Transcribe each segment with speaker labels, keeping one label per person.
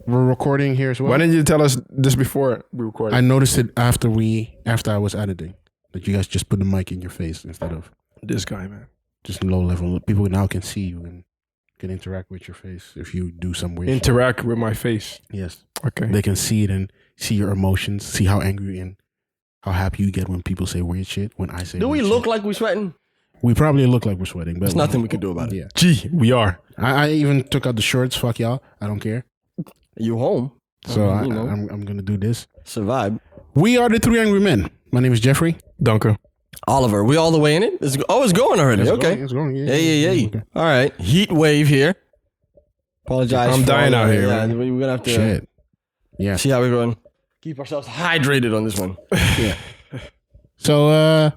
Speaker 1: we're recording here as well.
Speaker 2: Why didn't you tell us this before we recorded?
Speaker 1: I noticed it after I was editing that you guys just put the mic in your face instead of
Speaker 2: this guy, man.
Speaker 1: just low level. People now can see you and can interact with your face if you do some weird
Speaker 2: Interact with my face.
Speaker 1: Yes.
Speaker 2: Okay.
Speaker 1: They can see it and see your emotions, see how angry and how happy you get when people say weird shit. When I say
Speaker 3: Do we
Speaker 1: weird
Speaker 3: look
Speaker 1: shit.
Speaker 3: like we're sweating?
Speaker 1: We probably look like we're sweating, but
Speaker 3: There's nothing we can do about it.
Speaker 1: Yeah.
Speaker 2: Gee, we are.
Speaker 1: I even took out the shorts. Fuck y'all. I don't care.
Speaker 3: You home?
Speaker 1: So I'm gonna do this.
Speaker 3: Survive.
Speaker 1: We are the Three Angry Men. My name is Jeffrey.
Speaker 2: Dunker.
Speaker 3: Oliver, we all the way in it? It's going already. Okay.
Speaker 1: It's going.
Speaker 3: Yeah.
Speaker 1: Okay.
Speaker 3: All right. Heat wave here. Apologize.
Speaker 2: I'm dying out here,
Speaker 3: Yeah,
Speaker 2: man.
Speaker 3: we're gonna have to
Speaker 1: Shit. Yeah.
Speaker 3: see how we're going. Keep ourselves hydrated on this one.
Speaker 1: Yeah. So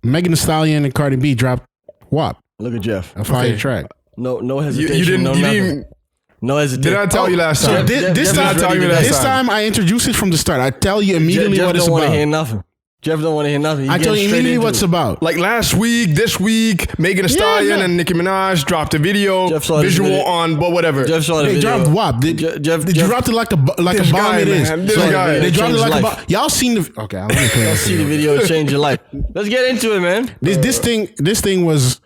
Speaker 1: Megan Thee Stallion and Cardi B dropped WAP,
Speaker 3: Look at Jeff.
Speaker 1: a fire track.
Speaker 3: No hesitation.
Speaker 2: You didn't.
Speaker 3: no
Speaker 2: You
Speaker 3: nothing.
Speaker 2: didn't.
Speaker 3: No hesitation.
Speaker 2: Did I tell you last
Speaker 1: So
Speaker 2: time?
Speaker 1: this
Speaker 3: Jeff is ready today.
Speaker 1: time I introduce it from the start. I tell you immediately
Speaker 3: Jeff
Speaker 1: what it's
Speaker 3: don't want to
Speaker 1: about.
Speaker 3: hear nothing. Jeff don't want to hear nothing. He
Speaker 1: I tell
Speaker 3: getting
Speaker 1: you
Speaker 3: straight
Speaker 1: immediately
Speaker 3: into
Speaker 1: what's
Speaker 3: it.
Speaker 1: about.
Speaker 2: Like last week, this week, Megan Thee Stallion and Nicki Minaj dropped a video,
Speaker 3: Jeff saw this
Speaker 2: visual
Speaker 3: video.
Speaker 2: on, but whatever.
Speaker 3: Jeff saw the
Speaker 1: They
Speaker 3: video.
Speaker 1: dropped WAP. They
Speaker 3: Jeff
Speaker 1: dropped it like a
Speaker 2: This
Speaker 1: bomb.
Speaker 2: guy,
Speaker 1: It is.
Speaker 2: man. This
Speaker 1: So
Speaker 2: guy.
Speaker 1: They dropped it
Speaker 3: Changed
Speaker 1: like a
Speaker 3: life.
Speaker 1: bomb. Y'all seen the? Okay, let me play
Speaker 3: Let's
Speaker 1: this
Speaker 3: see the video change your life. Let's get into it, man.
Speaker 1: This thing was.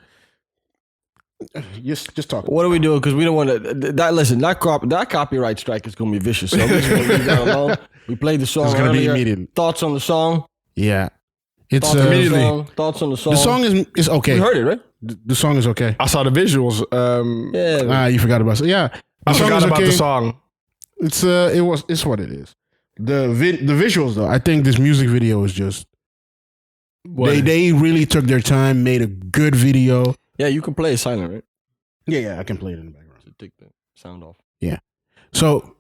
Speaker 1: Just talk.
Speaker 3: What are we doing? Because we don't want to. That copyright strike is going to be vicious. So we're just going to leave that alone. We played the song.
Speaker 1: It's gonna be
Speaker 3: earlier.
Speaker 1: immediate.
Speaker 3: Thoughts on the song?
Speaker 1: Yeah, it's
Speaker 3: Thoughts on the
Speaker 2: immediately.
Speaker 3: song? Thoughts on the song?
Speaker 1: the song is okay.
Speaker 3: We heard it, right?
Speaker 1: The song is okay.
Speaker 2: I saw the visuals.
Speaker 3: Yeah.
Speaker 1: You forgot about it. Yeah,
Speaker 2: I
Speaker 1: song
Speaker 2: forgot
Speaker 1: is
Speaker 2: about
Speaker 1: okay.
Speaker 2: the song.
Speaker 1: It's what it is. The visuals though, I think this music video is just they really took their time, made a good video.
Speaker 3: Yeah, you can play it silent, right?
Speaker 1: Yeah, I can play it in the background.
Speaker 3: So take the sound off.
Speaker 1: So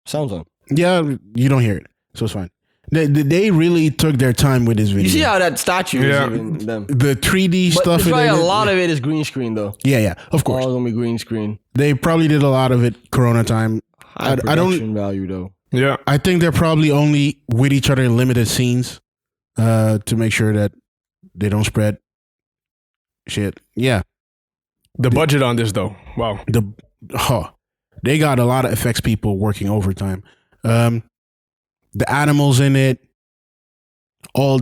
Speaker 3: Sounds on.
Speaker 1: you don't hear it, so it's fine. They really took their time with this video.
Speaker 3: You see how that statue
Speaker 2: Yeah.
Speaker 3: is even them.
Speaker 1: the 3D
Speaker 3: But
Speaker 1: stuff.
Speaker 3: there's
Speaker 1: in
Speaker 3: probably
Speaker 1: it,
Speaker 3: a lot of it is green screen, though.
Speaker 1: Yeah, of course.
Speaker 3: All going to be green screen.
Speaker 1: They probably did a lot of it Corona time.
Speaker 3: High
Speaker 1: I
Speaker 3: production
Speaker 1: don't.
Speaker 3: value, though.
Speaker 2: Yeah.
Speaker 1: I think they're probably only with each other in limited scenes, to make sure that they don't spread shit. Yeah.
Speaker 2: The budget on this, though. Wow.
Speaker 1: They got a lot of effects people working overtime. The animals in it, all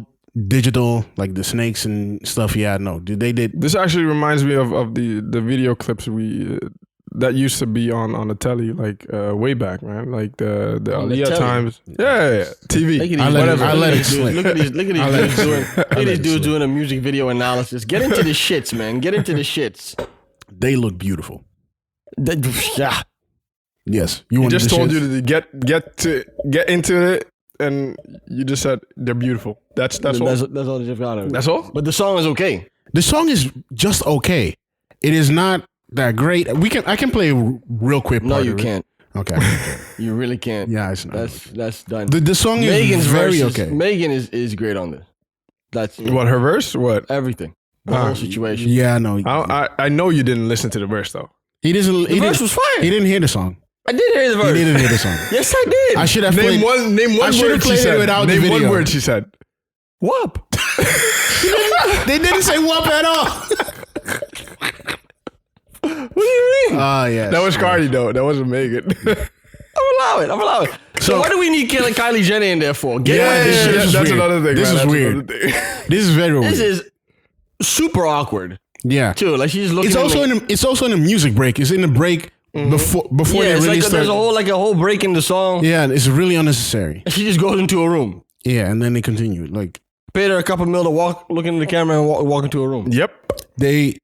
Speaker 1: digital, like the snakes and stuff. Yeah, no, they did.
Speaker 2: This actually reminds me of the video clips that used to be on the telly, like way back, man. Like the
Speaker 3: On the
Speaker 2: Aliyah
Speaker 3: telly?
Speaker 2: times. Yeah, TV.
Speaker 3: Look at these
Speaker 1: I let
Speaker 3: dudes.
Speaker 1: it- I let it slip.
Speaker 3: Look at these
Speaker 1: I let
Speaker 3: dudes
Speaker 1: it
Speaker 3: doing.
Speaker 1: slip.
Speaker 3: Look
Speaker 1: I
Speaker 3: at
Speaker 1: let
Speaker 3: these
Speaker 1: it
Speaker 3: dudes
Speaker 1: slip.
Speaker 3: doing a music video analysis. Get into the shits, man. Get into the shits.
Speaker 1: They look beautiful.
Speaker 3: Yeah.
Speaker 1: Yes,
Speaker 2: He
Speaker 1: want
Speaker 2: just
Speaker 1: the
Speaker 2: told
Speaker 1: shits?
Speaker 2: you to get into it, and you just said they're beautiful. That's all.
Speaker 3: That's all they just got of it.
Speaker 2: That's all.
Speaker 3: But the song is okay.
Speaker 1: The song is just okay. It is not that great. I can play a real quick.
Speaker 3: No,
Speaker 1: part
Speaker 3: you
Speaker 1: of it.
Speaker 3: can't.
Speaker 1: Okay.
Speaker 3: You really can't.
Speaker 1: Yeah, it's not.
Speaker 3: That's done.
Speaker 1: The song is
Speaker 3: Megan's
Speaker 1: very
Speaker 3: verse
Speaker 1: okay.
Speaker 3: Megan is great on this. That's
Speaker 2: What, her verse? What?
Speaker 3: everything. The whole situation.
Speaker 1: Yeah, no.
Speaker 2: I know you didn't listen to the verse though.
Speaker 1: He doesn't.
Speaker 3: The verse was fire.
Speaker 1: He didn't hear the song.
Speaker 3: I did hear the verse.
Speaker 1: He didn't hear the song.
Speaker 3: Yes, I did.
Speaker 1: I should have
Speaker 2: Name
Speaker 1: played.
Speaker 2: one
Speaker 1: I should have
Speaker 2: word she
Speaker 1: played it
Speaker 2: said.
Speaker 1: without the
Speaker 2: Name
Speaker 1: video.
Speaker 2: one word she said.
Speaker 3: WAP.
Speaker 1: They didn't say WAP at all.
Speaker 3: What do you mean?
Speaker 1: Oh yeah.
Speaker 2: That was Cardi though. That wasn't Megan.
Speaker 3: I'm allow it. So what do we need Kylie Jenner in there for? Get
Speaker 1: Yeah,
Speaker 3: with this shit.
Speaker 1: this is
Speaker 2: that's
Speaker 1: weird.
Speaker 2: another thing.
Speaker 1: This
Speaker 2: man.
Speaker 1: is
Speaker 2: That's
Speaker 1: weird.
Speaker 2: another thing.
Speaker 1: This is very weird.
Speaker 3: This is super awkward
Speaker 1: Yeah.
Speaker 3: too. Like she's looking.
Speaker 1: It's
Speaker 3: at
Speaker 1: also
Speaker 3: me.
Speaker 1: it's also in a music break. It's in the break before
Speaker 3: Yeah,
Speaker 1: they
Speaker 3: it's
Speaker 1: really
Speaker 3: like
Speaker 1: start.
Speaker 3: there's a whole break in the song.
Speaker 1: Yeah, it's really unnecessary.
Speaker 3: She just goes into a room.
Speaker 1: Yeah, and then they continue. Like
Speaker 3: Paid her a couple mil to look into the camera and walk into a room.
Speaker 2: Yep.
Speaker 1: they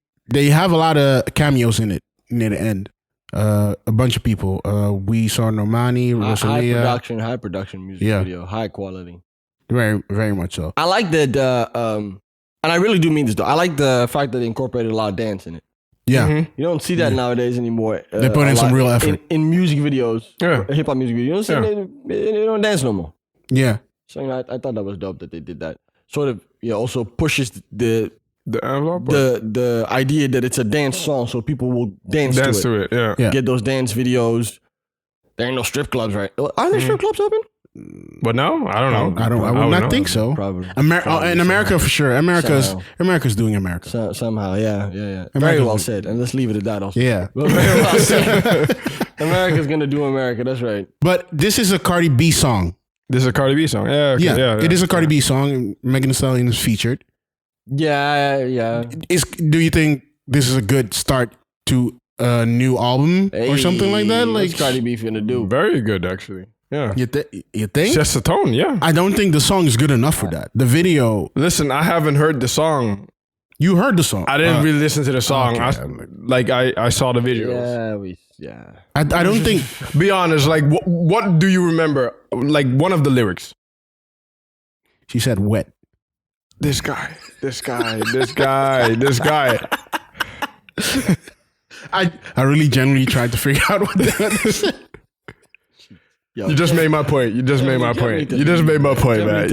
Speaker 1: have a lot of cameos in it near the end. A bunch of people. We saw Normani, Rosalia.
Speaker 3: High production music
Speaker 1: Yeah.
Speaker 3: video, high quality.
Speaker 1: Very, very much so.
Speaker 3: I like that, and I really do mean this though. I like the fact that they incorporated a lot of dance in it.
Speaker 1: Yeah.
Speaker 2: Mhm.
Speaker 3: You don't see that nowadays anymore.
Speaker 1: They put
Speaker 3: a
Speaker 1: in some
Speaker 3: lot
Speaker 1: real effort.
Speaker 3: in music videos.
Speaker 2: Yeah.
Speaker 3: Hip hop music videos. You don't see they don't dance no more.
Speaker 1: Yeah.
Speaker 3: So you know, I thought that was dope that they did that. Sort of, also pushes the
Speaker 2: envelope. or-
Speaker 3: the idea that it's a dance song, so people will dance
Speaker 2: Dance
Speaker 3: to it.
Speaker 2: to it. Yeah.
Speaker 1: Yeah.
Speaker 3: Get those dance videos. There ain't no strip clubs, right? Are there strip clubs open?
Speaker 2: But no, I don't know.
Speaker 1: I would not think so.
Speaker 3: Probably.
Speaker 1: In America for sure. America's doing America.
Speaker 3: Somehow, yeah. Very well said. And let's leave it at that also.
Speaker 1: Yeah.
Speaker 3: But very well said. America's gonna do America. That's right.
Speaker 1: But this is a Cardi B song.
Speaker 2: This is a Cardi B song. Yeah, okay, yeah.
Speaker 1: It is a Cardi B song. Megan Thee Stallion is featured.
Speaker 3: Yeah.
Speaker 1: Do you think this is a good start to a new album or something like that? Like
Speaker 3: what's Cardi B finna do?
Speaker 2: Very good, actually. Yeah.
Speaker 1: You think?
Speaker 2: It's just the tone, yeah.
Speaker 1: I don't think the song is good enough for that. The video.
Speaker 2: Listen, I haven't heard the song.
Speaker 1: You heard the song.
Speaker 2: I didn't really listen to the song.
Speaker 1: Okay.
Speaker 2: I saw the videos.
Speaker 3: Yeah.
Speaker 1: I don't think.
Speaker 2: Be honest, like what do you remember? Like one of the lyrics.
Speaker 1: She said wet.
Speaker 2: This guy.
Speaker 1: I really genuinely tried to figure out what that is.
Speaker 2: You just made my point. You just made my point, man.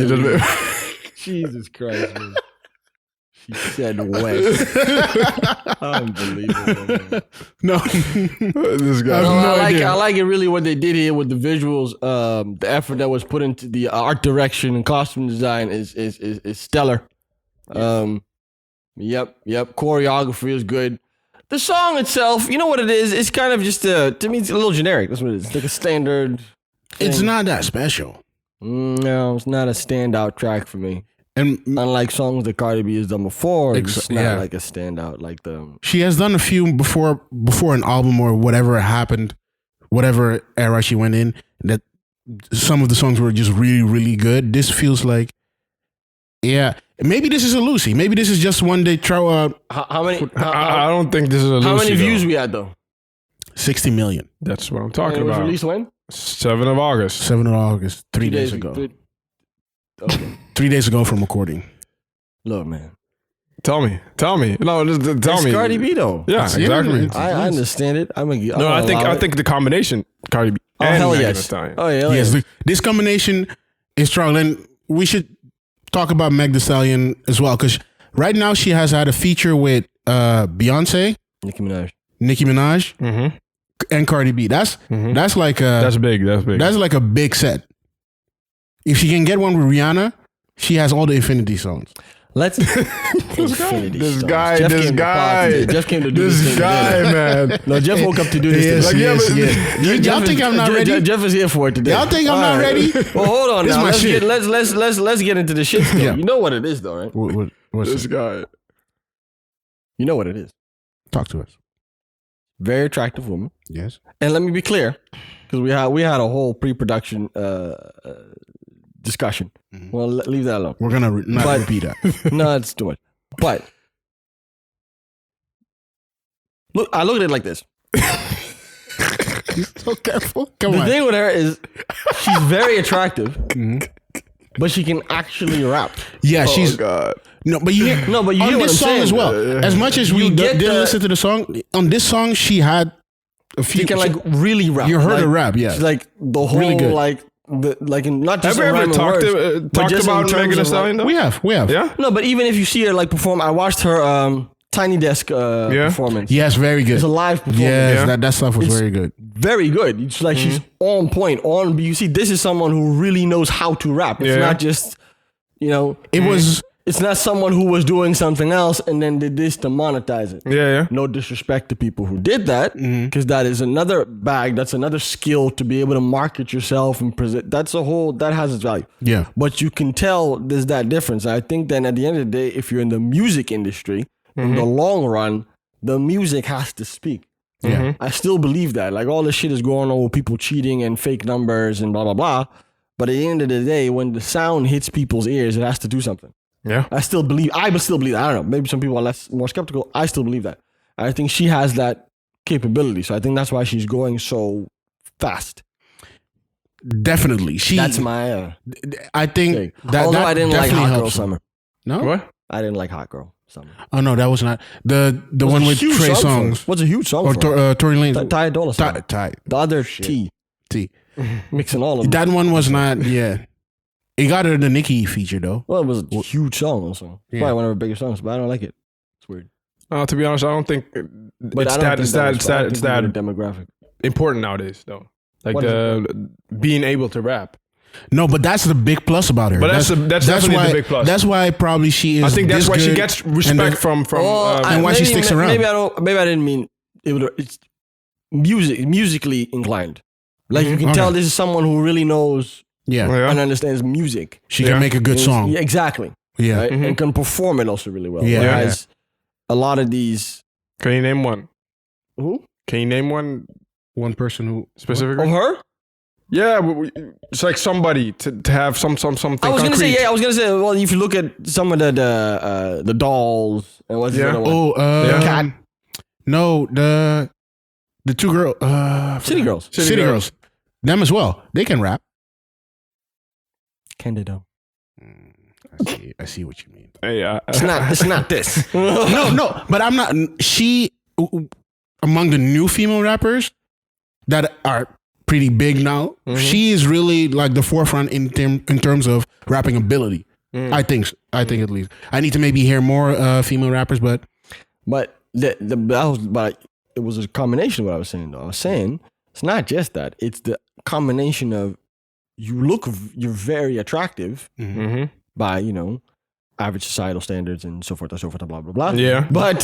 Speaker 3: Jesus Christ, man. She said wet. Unbelievable, man.
Speaker 1: No.
Speaker 2: This guy.
Speaker 3: I like it really what they did here with the visuals. The effort that was put into the art direction and costume design is stellar. Yep. Choreography is good. The song itself, you know what it is? It's kind of just to me, it's a little generic. That's what it is. It's like a standard thing.
Speaker 1: It's not that special.
Speaker 3: No, it's not a standout track for me.
Speaker 1: And
Speaker 3: unlike songs that Cardi B has done before, it's not
Speaker 1: yeah.
Speaker 3: like a standout like them.
Speaker 1: She has done a few before an album or whatever happened, whatever era she went in, that some of the songs were just really, really good. This feels like, yeah, maybe this is a Lucy. Maybe this is just one they throw out.
Speaker 3: How many?
Speaker 2: I don't think this is a Lucy.
Speaker 3: How many views
Speaker 2: though.
Speaker 3: we had though?
Speaker 1: 60 million.
Speaker 2: That's what I'm talking
Speaker 3: And it was
Speaker 2: about.
Speaker 3: released when?
Speaker 2: 7th of August.
Speaker 1: 7th of August, 3 days ago.
Speaker 3: Okay.
Speaker 1: 3 days ago from recording.
Speaker 3: Look, man.
Speaker 2: Tell me. No, just tell
Speaker 3: It's
Speaker 2: me.
Speaker 3: Cardi B though.
Speaker 2: Yeah,
Speaker 1: It's
Speaker 2: exactly.
Speaker 3: I understand it.
Speaker 2: I think the combination Cardi B.
Speaker 3: Oh
Speaker 2: and
Speaker 3: hell
Speaker 2: Megan Thee
Speaker 3: yes.
Speaker 2: Stallion.
Speaker 3: Oh yeah.
Speaker 1: Yes, this combination is strong. And we should talk about Meg Thee Stallion as well, because right now she has had a feature with Beyonce,
Speaker 3: Nicki Minaj,
Speaker 2: Mm-hmm.
Speaker 1: and Cardi B. That's like
Speaker 2: That's big.
Speaker 1: that's like a big set. If she can get one with Rihanna, she has all the Infinity songs.
Speaker 3: Let's
Speaker 2: This guy.
Speaker 3: Jeff came to do this
Speaker 2: guy, man.
Speaker 3: No, Jeff woke up to do this thing.
Speaker 1: Y'all think I'm not ready?
Speaker 3: Jeff is here for it today.
Speaker 1: Y'all think I'm not ready?
Speaker 3: Well, hold on
Speaker 1: This
Speaker 3: now.
Speaker 1: my
Speaker 3: Let's
Speaker 1: shit.
Speaker 3: let's get into the shit still.
Speaker 1: Yeah.
Speaker 3: You know what it is though, right?
Speaker 1: What's
Speaker 2: This
Speaker 1: it?
Speaker 2: guy.
Speaker 3: You know what it is.
Speaker 1: Talk to us.
Speaker 3: Very attractive woman.
Speaker 1: Yes.
Speaker 3: And let me be clear, because we had a whole pre-production discussion.
Speaker 1: Mhm.
Speaker 3: Well, leave that alone.
Speaker 1: We're gonna not repeat that.
Speaker 3: No, it's too much. But look, I look at it like this.
Speaker 1: So careful. Come
Speaker 3: The
Speaker 1: on.
Speaker 3: thing with her is she's very attractive,
Speaker 1: Mhm.
Speaker 3: but she can actually rap.
Speaker 1: Yeah, she's
Speaker 2: God.
Speaker 1: no, but you hear
Speaker 3: No, but you
Speaker 1: on
Speaker 3: hear what
Speaker 1: this
Speaker 3: I'm
Speaker 1: song
Speaker 3: saying.
Speaker 1: as well. As much as we
Speaker 3: You get
Speaker 1: didn't
Speaker 3: the-
Speaker 1: listen to the song, on this song she had a few.
Speaker 3: She can like really rap.
Speaker 1: you heard
Speaker 3: like,
Speaker 1: her rap, yeah.
Speaker 3: She's like the whole
Speaker 1: Really good.
Speaker 3: like in not just
Speaker 2: Have we
Speaker 3: in
Speaker 2: ever
Speaker 3: rhyming
Speaker 2: talked
Speaker 3: words, but just in
Speaker 2: about
Speaker 3: terms
Speaker 2: Megan Thee
Speaker 3: of,
Speaker 2: Stallion though?
Speaker 1: we have.
Speaker 2: Yeah.
Speaker 3: No, but even if you see her like perform, I watched her Tiny Desk performance.
Speaker 1: Yes, very good.
Speaker 3: It's a live performance.
Speaker 1: Yes,
Speaker 2: Yeah.
Speaker 1: that stuff was
Speaker 3: It's-
Speaker 1: very good.
Speaker 3: Very good. It's like she's on point. You see, this is someone who really knows how to rap. It's
Speaker 2: Yeah.
Speaker 3: not just,
Speaker 1: It was
Speaker 3: it's not someone who was doing something else and then did this to monetize it.
Speaker 2: Yeah.
Speaker 3: No disrespect to people who did that, because that is another bag. That's another skill to be able to market yourself and present. That has its value.
Speaker 1: yeah.
Speaker 3: But you can tell there's that difference. I think then at the end of the day, if you're in the music industry, in the long run, the music has to speak.
Speaker 1: Yeah.
Speaker 3: I still believe that. Like all this shit is going on with people cheating and fake numbers and blah, blah, blah. But at the end of the day, when the sound hits people's ears, it has to do something.
Speaker 2: Yeah.
Speaker 3: I still believe that. I don't know. Maybe some people are more skeptical. I still believe that. I think she has that capability. So I think that's why she's going so fast.
Speaker 1: Definitely.
Speaker 3: That's my
Speaker 1: I think
Speaker 3: thing.
Speaker 1: that
Speaker 3: Although
Speaker 1: that
Speaker 3: I didn't like
Speaker 1: definitely
Speaker 3: Hot Girl
Speaker 1: helps.
Speaker 3: Summer.
Speaker 1: No?
Speaker 2: What?
Speaker 3: I didn't like Hot Girl Summer.
Speaker 1: Oh no, that was not the one with
Speaker 3: Huge
Speaker 1: Trey
Speaker 3: song for her.
Speaker 1: Songz
Speaker 3: What's a huge song
Speaker 1: or
Speaker 3: for her?
Speaker 1: Tory Lanez.
Speaker 3: Ty Dolla Sign.
Speaker 1: Ty.
Speaker 3: The other T. Mixing all of them.
Speaker 1: That one was not. Yeah, it got her the Nicki feature though.
Speaker 3: Well, it was a huge song also.
Speaker 1: Yeah.
Speaker 3: Probably one of her biggest songs, but I don't like it. It's weird.
Speaker 2: To be honest, I don't think
Speaker 3: But
Speaker 2: it's
Speaker 3: I don't
Speaker 2: that
Speaker 3: think
Speaker 2: it's that
Speaker 3: demographic.
Speaker 2: important nowadays though. Like
Speaker 3: What is
Speaker 2: being able to rap.
Speaker 1: No, but that's the big plus about her.
Speaker 2: But that's definitely
Speaker 1: why,
Speaker 2: the big plus.
Speaker 1: That's why probably she is.
Speaker 2: I think that's
Speaker 1: this
Speaker 2: why she
Speaker 1: good
Speaker 2: gets respect from
Speaker 1: and why she sticks around.
Speaker 3: Maybe I didn't mean it's musically inclined. Like you can tell this is someone who really knows and understands music.
Speaker 1: She can make a good song.
Speaker 3: Yeah, exactly.
Speaker 1: Yeah.
Speaker 3: Right? And can perform it also really well.
Speaker 1: Yeah.
Speaker 3: Whereas a lot of these...
Speaker 2: Can you name one?
Speaker 3: Who?
Speaker 2: Can you name one
Speaker 1: person who...
Speaker 2: Specifically?
Speaker 3: Of her?
Speaker 2: Yeah, it's like somebody to have something
Speaker 3: I was
Speaker 2: concrete.
Speaker 3: gonna say, well, if you look at some of the dolls and what's the other one?
Speaker 1: Cat. No, the two girls.
Speaker 3: City Girls.
Speaker 1: City Girls. Them as well. They can rap.
Speaker 3: Candido.
Speaker 1: I see what you mean.
Speaker 2: Yeah.
Speaker 3: It's not this.
Speaker 1: No, but I'm not. She, among the new female rappers that are pretty big now, she is really like the forefront in terms of rapping ability. I think at least. I need to maybe hear more female rappers, but it was a combination of what I was saying though. I was saying it's not just that. It's the combination of you're very attractive by, average societal standards and so forth and so forth and blah, blah, blah.
Speaker 2: Yeah.
Speaker 3: But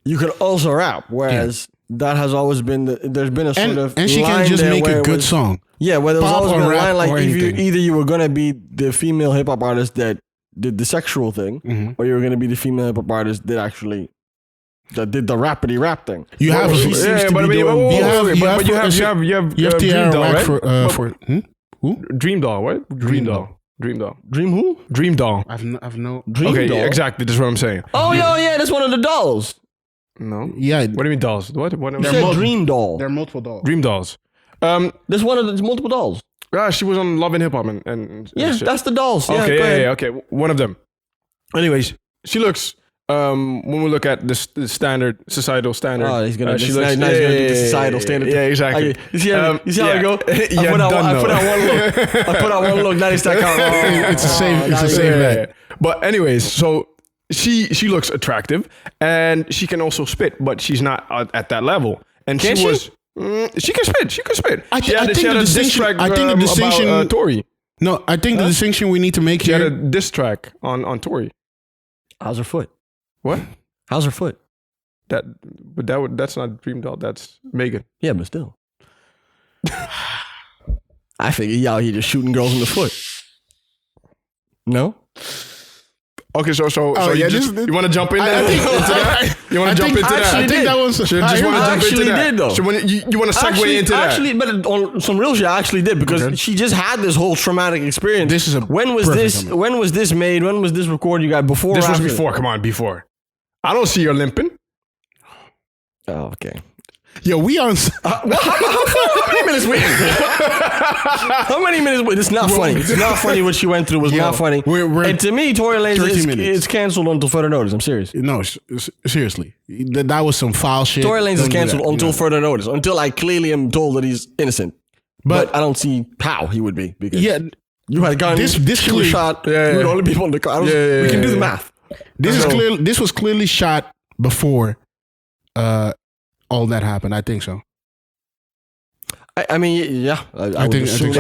Speaker 3: you could also rap, whereas that has always been, there's been a sort of
Speaker 1: and she can just make a good song.
Speaker 3: Yeah, where there was always been a line like
Speaker 1: either
Speaker 3: you were going to be the female hip hop artist that did the sexual thing, or you were going to be the female hip hop artist that actually that did the rapidy rap thing.
Speaker 1: You have Dream Doll, right? Who?
Speaker 2: Dream Doll, what? Dream Doll.
Speaker 3: Dream who?
Speaker 2: Dream Doll.
Speaker 1: I've no.
Speaker 3: Dream
Speaker 2: okay,
Speaker 3: Doll.
Speaker 2: Yeah, exactly. That's what I'm saying.
Speaker 3: Oh yeah, that's one of the dolls.
Speaker 2: No.
Speaker 1: Yeah.
Speaker 2: What do you mean dolls? What?
Speaker 3: You said Dream Doll.
Speaker 1: There are multiple dolls.
Speaker 2: Dream Dolls.
Speaker 3: There's multiple dolls.
Speaker 2: She was on Love and Hip Hop and
Speaker 3: yeah,
Speaker 2: shit.
Speaker 3: that's the dolls. Yeah,
Speaker 2: Okay, okay, one of them. Anyways, she looks. When we look at the standard societal standard,
Speaker 3: he's gonna.
Speaker 2: She
Speaker 3: looks, now he's gonna do the societal standard.
Speaker 2: Yeah, exactly.
Speaker 3: Okay. You see how I go?
Speaker 2: I
Speaker 3: put out one look. Now he's stuck out.
Speaker 1: It's a safe bet.
Speaker 2: But anyways, so she looks attractive and she can also spit, but she's not at that level. And
Speaker 3: Can
Speaker 2: she
Speaker 3: she?
Speaker 2: was. She can spit. She can spit.
Speaker 1: I think the distinction.
Speaker 2: About, Tory.
Speaker 1: No, I think the distinction we need to make
Speaker 2: She
Speaker 1: here.
Speaker 2: had a diss track on Tory.
Speaker 3: How's her foot?
Speaker 2: What?
Speaker 3: How's her foot?
Speaker 2: That's not Dream Doll. That's Megan.
Speaker 3: Yeah, but still. I figure y'all here just shooting girls in the foot. No?
Speaker 2: Okay, so
Speaker 1: yeah,
Speaker 2: you want to jump in that? You want to jump into that?
Speaker 1: I think that was.
Speaker 2: Just want to jump into that.
Speaker 3: Did though.
Speaker 2: So you want to segue into that?
Speaker 3: Actually, but on some real shit, I actually did because she just had this whole traumatic experience.
Speaker 1: This is
Speaker 3: when was this made? When was this recorded? You got before?
Speaker 2: This
Speaker 3: or
Speaker 2: was
Speaker 3: after?
Speaker 2: before. Come on, before. I don't see her limping.
Speaker 3: Oh, okay.
Speaker 1: Yo, we on.
Speaker 3: How many minutes we? How many minutes? It's not funny. It's not funny what she went through. Was not funny. And to me, Tory Lanez is canceled until further notice. I'm serious.
Speaker 1: No, seriously, that was some foul shit.
Speaker 3: Tory Lanez is canceled until further notice. Until I clearly am told that he's innocent. But I don't see how he would be because you had gone. This was shot. You were the only people in the car. We can do the math.
Speaker 1: This was clearly shot before. All that happened. I think so.
Speaker 3: I mean, yeah, I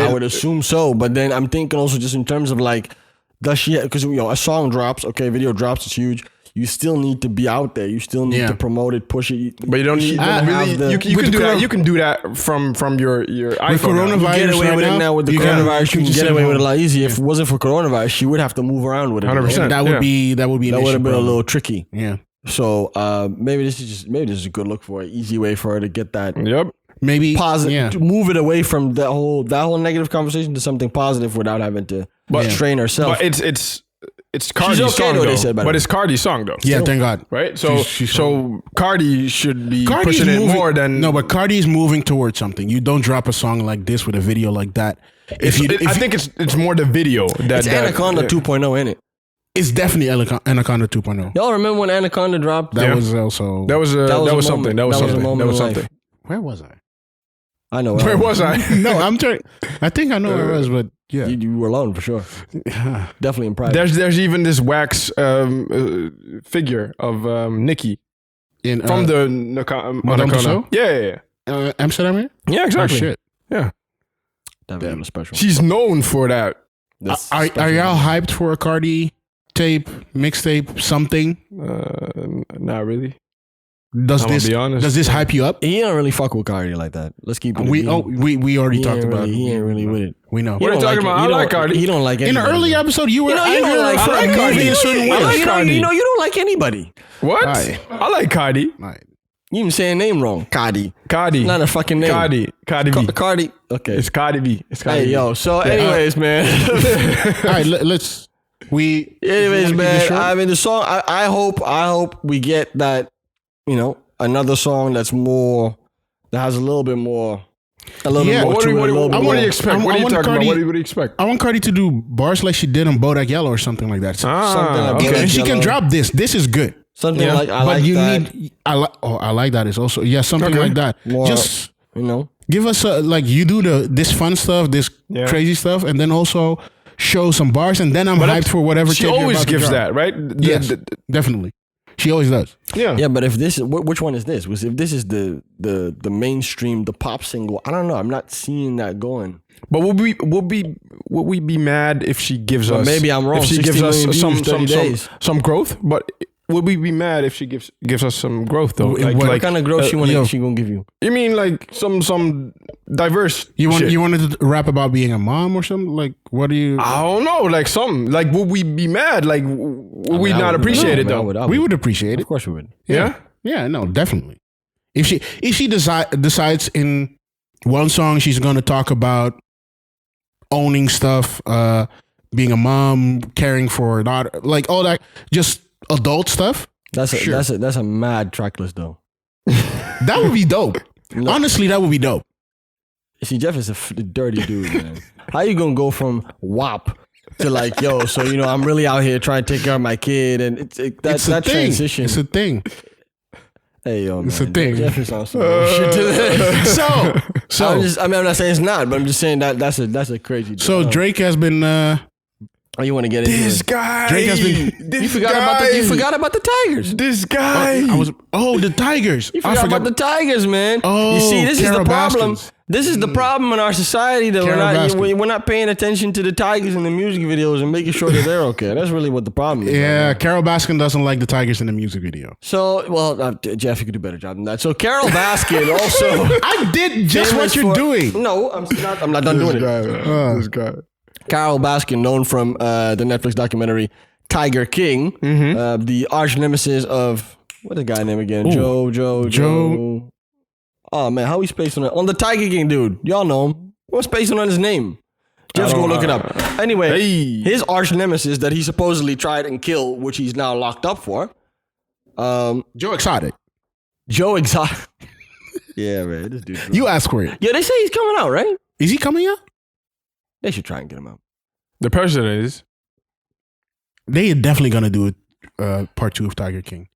Speaker 3: would assume so. But then I'm thinking also just in terms of like, does she? Because a song drops, okay, video drops, it's huge. You still need to be out there. You still need to promote it, push it.
Speaker 2: But you don't need. You can do that. You can do that from your iPhone.
Speaker 1: With coronavirus,
Speaker 3: you get away with it now. With the coronavirus, you can get away with it a lot easier. If it wasn't for coronavirus, she would have to move around with it.
Speaker 2: 100%.
Speaker 1: That would be. That would have
Speaker 3: been a little tricky.
Speaker 1: Yeah.
Speaker 3: So maybe this is a good look for an easy way for her to get that.
Speaker 2: Yep.
Speaker 1: Maybe
Speaker 3: positive. To move it away from that whole negative conversation to something positive without having to strain herself.
Speaker 2: But it's Cardi's song though. But it's Cardi's song though.
Speaker 1: Yeah, thank God.
Speaker 2: Right. So Cardi should be pushing it more than
Speaker 1: But Cardi's moving towards something. You don't drop a song like this with a video like that.
Speaker 2: I think it's more the video that
Speaker 3: Anaconda 2.0 in it.
Speaker 1: It's definitely Anaconda 2.0.
Speaker 3: Y'all remember when Anaconda dropped?
Speaker 1: That was also...
Speaker 2: That was something. That was something.
Speaker 1: Where was I?
Speaker 3: I know.
Speaker 2: Where was I?
Speaker 1: No, I'm trying... I think I know where I was, but yeah.
Speaker 3: You were alone for sure. Definitely in private.
Speaker 2: There's even this wax figure of Nicki from the Anaconda.
Speaker 1: Yeah.
Speaker 2: Yeah.
Speaker 1: Amsterdam here?
Speaker 2: Yeah, exactly.
Speaker 1: Oh, shit.
Speaker 2: Yeah.
Speaker 3: That video was special.
Speaker 2: She's known for that.
Speaker 1: Are y'all hyped for a Cardi tape, mixtape, something?
Speaker 2: Not really.
Speaker 1: Does this hype you up?
Speaker 3: He don't really fuck with Cardi like that. Let's keep it.
Speaker 1: We already talked about it.
Speaker 3: He ain't really with it.
Speaker 1: We know.
Speaker 2: What are you talking about? I like Cardi.
Speaker 3: He don't like anybody.
Speaker 1: In an early episode, you were angry like for a movie a certain way.
Speaker 3: You don't like anybody.
Speaker 2: What?
Speaker 1: Aye.
Speaker 2: I like Cardi.
Speaker 1: Right.
Speaker 3: You even saying name wrong. Cardi.
Speaker 2: Not
Speaker 3: a fucking name.
Speaker 2: Cardi B.
Speaker 3: Cardi. Okay.
Speaker 2: It's Cardi B.
Speaker 3: Hey, yo. So, anyways, man.
Speaker 1: All right, let's.
Speaker 3: Anyways, man. I mean, the song. I hope we get that. Another song that's more. That has a little bit more. A little bit more.
Speaker 2: What do you expect? What are you talking about? What do you expect?
Speaker 1: I want Cardi to do bars like she did on Bodak Yellow or something like that.
Speaker 3: Something like
Speaker 1: okay. And she can drop this. This is good.
Speaker 3: Something like I like that.
Speaker 1: I like that. It's also something like that.
Speaker 3: More,
Speaker 1: just give us you do this fun stuff, this crazy stuff, and then also show some bars, and then I'm hyped for whatever.
Speaker 2: She always gives that, right?
Speaker 1: Yes, definitely. She always does.
Speaker 3: Yeah. But if this is which one is this? If this is the mainstream, the pop single, I don't know. I'm not seeing that going.
Speaker 2: But would we be mad if she gives us?
Speaker 3: Maybe I'm wrong.
Speaker 2: If she gives us
Speaker 3: views,
Speaker 2: some growth, but. Would we be mad if she gives us some growth though?
Speaker 3: What kind of growth she gonna give you?
Speaker 2: You mean like some diverse?
Speaker 1: You wanted to rap about being a mom or something? Like what do you?
Speaker 2: I don't know. Like something. Like would we be mad? Like would we not appreciate it though?
Speaker 1: We would appreciate it.
Speaker 3: Of course we would.
Speaker 1: Yeah. No, definitely. If she decides in one song she's gonna talk about owning stuff, being a mom, caring for a daughter, like all that, just. Adult stuff.
Speaker 3: That's a mad track list though.
Speaker 1: That would be dope. No. Honestly, that would be dope.
Speaker 3: See, Jeff is a dirty dude, man. How you gonna go from WAP to like, yo? So I'm really out here trying to take care of my kid, and that's that transition.
Speaker 1: It's a thing.
Speaker 3: Hey yo, man.
Speaker 1: It's a thing.
Speaker 3: Jeff is on some shit today.
Speaker 1: So
Speaker 3: I'm not saying it's not, but I'm just saying that's a crazy.
Speaker 2: So Drake has been.
Speaker 3: Oh, you want to get into
Speaker 2: this guy?
Speaker 1: Drake has been.
Speaker 3: You forgot about the Tigers.
Speaker 2: This guy.
Speaker 1: The Tigers.
Speaker 3: You forgot about the Tigers, man.
Speaker 1: Oh,
Speaker 3: you see, this is the problem.
Speaker 1: Baskins.
Speaker 3: This is the problem in our society that we're not paying attention to the Tigers in the music videos and making sure that they're okay. That's really what the problem is.
Speaker 1: Yeah, Carol Baskin doesn't like the Tigers in the music video.
Speaker 3: So, Jeff, you could do a better job than that. So, Carol Baskin also.
Speaker 1: I did just what you're doing.
Speaker 3: No, I'm not done doing it.
Speaker 2: This guy.
Speaker 3: Carol Baskin, known from the Netflix documentary Tiger King, the arch nemesis of what's the guy name again? Joe. Oh man, how we spacing on the Tiger King dude? Y'all know him. What's spacing on his name? Jeff's gonna look it up. Anyway, his arch nemesis that he supposedly tried and killed, which he's now locked up for.
Speaker 1: Joe Exotic.
Speaker 3: Yeah, man, this dude.
Speaker 1: You asked for it.
Speaker 3: Yeah, they say he's coming out, right?
Speaker 1: Is he coming out?
Speaker 3: They should try and get him out.
Speaker 2: The person is.
Speaker 1: They are definitely gonna do a part 2 of Tiger King.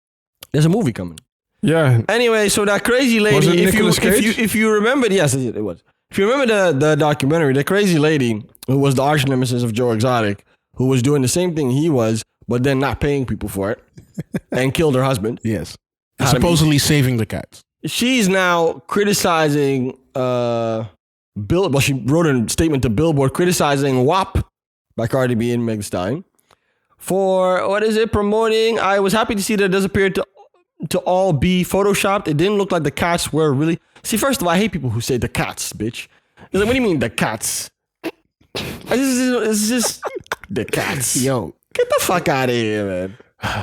Speaker 3: There's a movie coming.
Speaker 2: Yeah.
Speaker 3: Anyway, so that crazy lady.
Speaker 2: Was it Nicolas Cage?
Speaker 3: If you remember, yes, it was. If you remember the documentary, the crazy lady who was the arch nemesis of Joe Exotic, who was doing the same thing he was, but then not paying people for it, and killed her husband.
Speaker 1: Yes. Supposedly saving the cats.
Speaker 3: She's now criticizing. She wrote a statement to Billboard criticizing WAP by Cardi B and Megan Thee Stallion for promoting. I was happy to see that it does appear to all be photoshopped. It didn't look like the cats were really. See, first of all, I hate people who say the cats, bitch. Like, what do you mean the cats? It's just the cats.
Speaker 1: Yo,
Speaker 3: get the fuck out of here, man.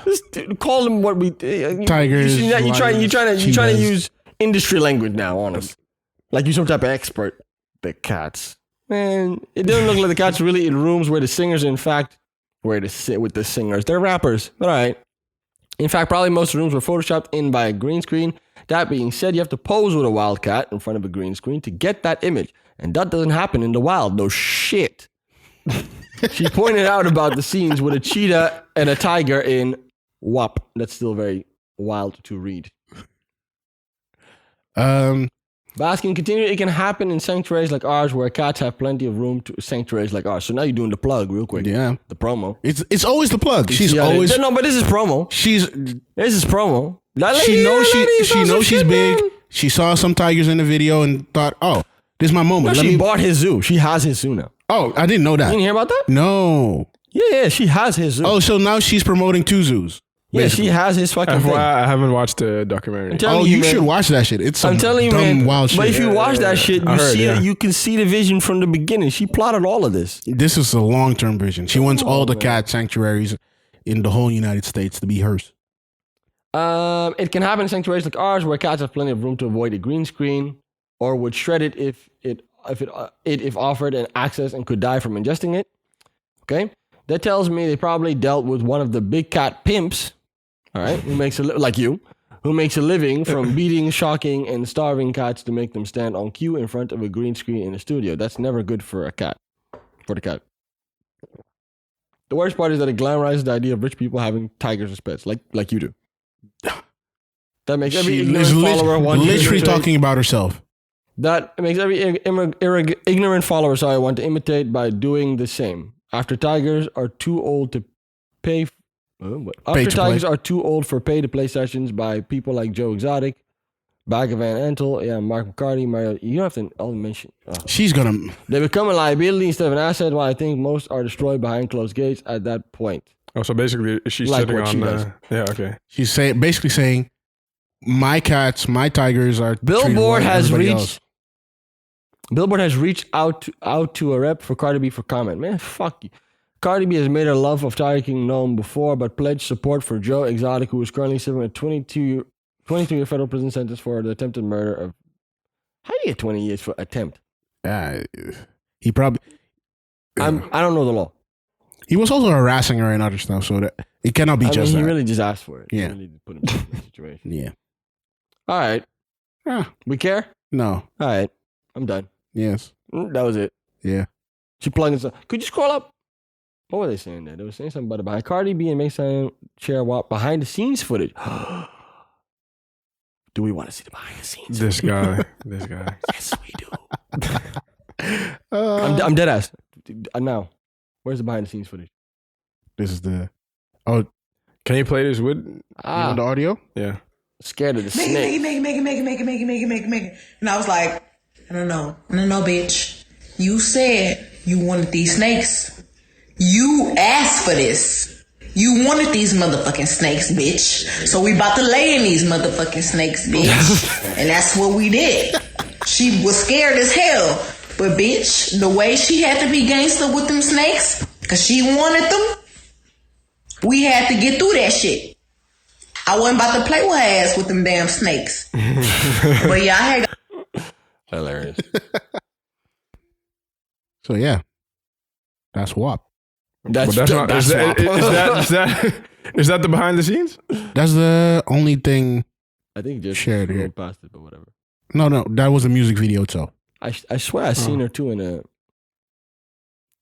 Speaker 3: Just call them what we
Speaker 1: tigers.
Speaker 3: You're trying to use industry language now, honest. Like you're some type of expert. The cats, man. It doesn't look like the cats are really in rooms where the singers, in fact, where to sit with the singers. They're rappers, all right. In fact, probably most rooms were photoshopped in by a green screen. That being said, you have to pose with a wildcat in front of a green screen to get that image, and that doesn't happen in the wild. No shit. She pointed out about the scenes with a cheetah and a tiger in WAP. That's still very wild to read. Baskin continued, it can happen in sanctuaries like ours where cats have plenty of room to sanctuaries like ours. So now you're doing the plug real quick.
Speaker 1: Yeah.
Speaker 3: The promo.
Speaker 1: It's always the plug. She's always...
Speaker 3: No, but this is promo. This is promo. That lady,
Speaker 1: she knows she's big. She saw some tigers in the video and thought, oh, This is my moment.
Speaker 3: No, she bought his zoo. She has his zoo now.
Speaker 1: Oh, I didn't know that.
Speaker 3: You didn't hear about that?
Speaker 1: No.
Speaker 3: Yeah, she has his zoo.
Speaker 1: Oh, so now she's promoting 2 zoos.
Speaker 3: Yeah, basically. She has his fucking thing.
Speaker 2: I haven't watched the documentary.
Speaker 1: Oh, you should watch that shit. It's some dumb, wild shit.
Speaker 3: But if you watch that shit, you can see the vision from the beginning. She plotted all of this.
Speaker 1: This is a long-term vision. She wants all the cat sanctuaries in the whole United States to be hers.
Speaker 3: It can happen in sanctuaries like ours where cats have plenty of room to avoid a green screen or would shred it if offered an access and could die from ingesting it. Okay? That tells me they probably dealt with one of the big cat pimps, all right, who makes a living from beating, shocking, and starving cats to make them stand on cue in front of a green screen in a studio. That's never good for the cat. The worst part is that it glamorizes the idea of rich people having tigers as pets, like you do. That makes every ignorant follower want to
Speaker 1: literally talking about herself.
Speaker 3: That makes every ignorant follower want to imitate by doing the same. After tigers are too old to pay. Tigers are too old for pay-to-play sessions by people like Joe Exotic, Bagger Van Entel, Mark McCarty, Mario. You don't have to all mention.
Speaker 1: She's gonna.
Speaker 3: They become a liability instead of an asset. While I think most are destroyed behind closed gates at that point.
Speaker 2: Oh, so basically, she's like sitting on. Yeah, okay.
Speaker 1: She's basically saying, my cats, my tigers are.
Speaker 3: Billboard has reached out to a rep for Cardi B for comment. Man, fuck you. Cardi B has made her love of Tiger King known before, but pledged support for Joe Exotic, who is currently serving a 22-year federal prison sentence for the attempted murder of. How do you get 20 years for attempt?
Speaker 1: He probably.
Speaker 3: I don't know the law.
Speaker 1: He was also harassing her and other stuff, so that it cannot be just that.
Speaker 3: He really just asked for it.
Speaker 1: Yeah.
Speaker 3: He really put him in that situation.
Speaker 1: Yeah.
Speaker 3: All right. We care?
Speaker 1: No.
Speaker 3: All right. I'm done.
Speaker 1: Yes.
Speaker 3: That was it.
Speaker 1: Yeah.
Speaker 3: She plugged in some. Could you scroll up? What were they saying there? They were saying something about it behind Cardi B and Megan Thee Stallion share WAP behind the scenes footage. Do we want to see the behind the scenes?
Speaker 2: This guy.
Speaker 3: Yes, we do. I'm dead ass. Now, where's the behind the scenes footage?
Speaker 1: This is the. Oh,
Speaker 2: can you play this with
Speaker 1: you want the audio?
Speaker 2: Yeah.
Speaker 3: Scared of the snake.
Speaker 4: Megan. And I was like, I don't know, bitch. You said you wanted these snakes. You asked for this. You wanted these motherfucking snakes, bitch. So we about to lay in these motherfucking snakes, bitch. And that's what we did. She was scared as hell. But bitch, the way she had to be gangster with them snakes, cause she wanted them, we had to get through that shit. I wasn't about to play with her ass with them damn snakes. But yeah, I had...
Speaker 3: Hilarious.
Speaker 1: So yeah, that's WAP.
Speaker 2: Is that the behind the scenes?
Speaker 1: That's the only thing.
Speaker 3: I think just
Speaker 1: shared here.
Speaker 3: Past it, but whatever.
Speaker 1: No, that was a music video too.
Speaker 3: I swear I seen her too in a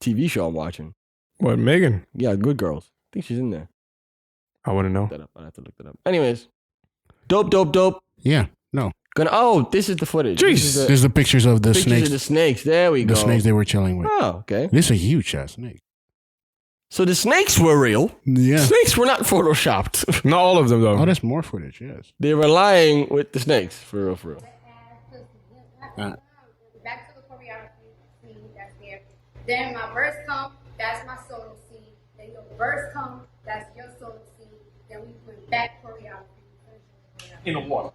Speaker 3: TV show I'm watching.
Speaker 2: What, Megan?
Speaker 3: Yeah, Good Girls. I think she's in there.
Speaker 2: I want to know.
Speaker 3: I'll have to look that up. Anyways, dope.
Speaker 1: Yeah, no.
Speaker 3: This is the footage.
Speaker 1: Jeez, there's the pictures of the snakes.
Speaker 3: Pictures of the snakes. There we go.
Speaker 1: The snakes they were chilling with.
Speaker 3: Oh, okay.
Speaker 1: This is a huge ass snake.
Speaker 3: So the snakes were real.
Speaker 1: Yeah.
Speaker 3: Snakes were not photoshopped.
Speaker 2: Not all of them though.
Speaker 1: Oh, there's more footage. Yes.
Speaker 3: They were lying with the snakes for real.
Speaker 5: Back to the choreography scene that's there. Then my verse come, that's my solo scene. Then your verse come, that's your solo scene. Then we went back choreography.
Speaker 6: In the water.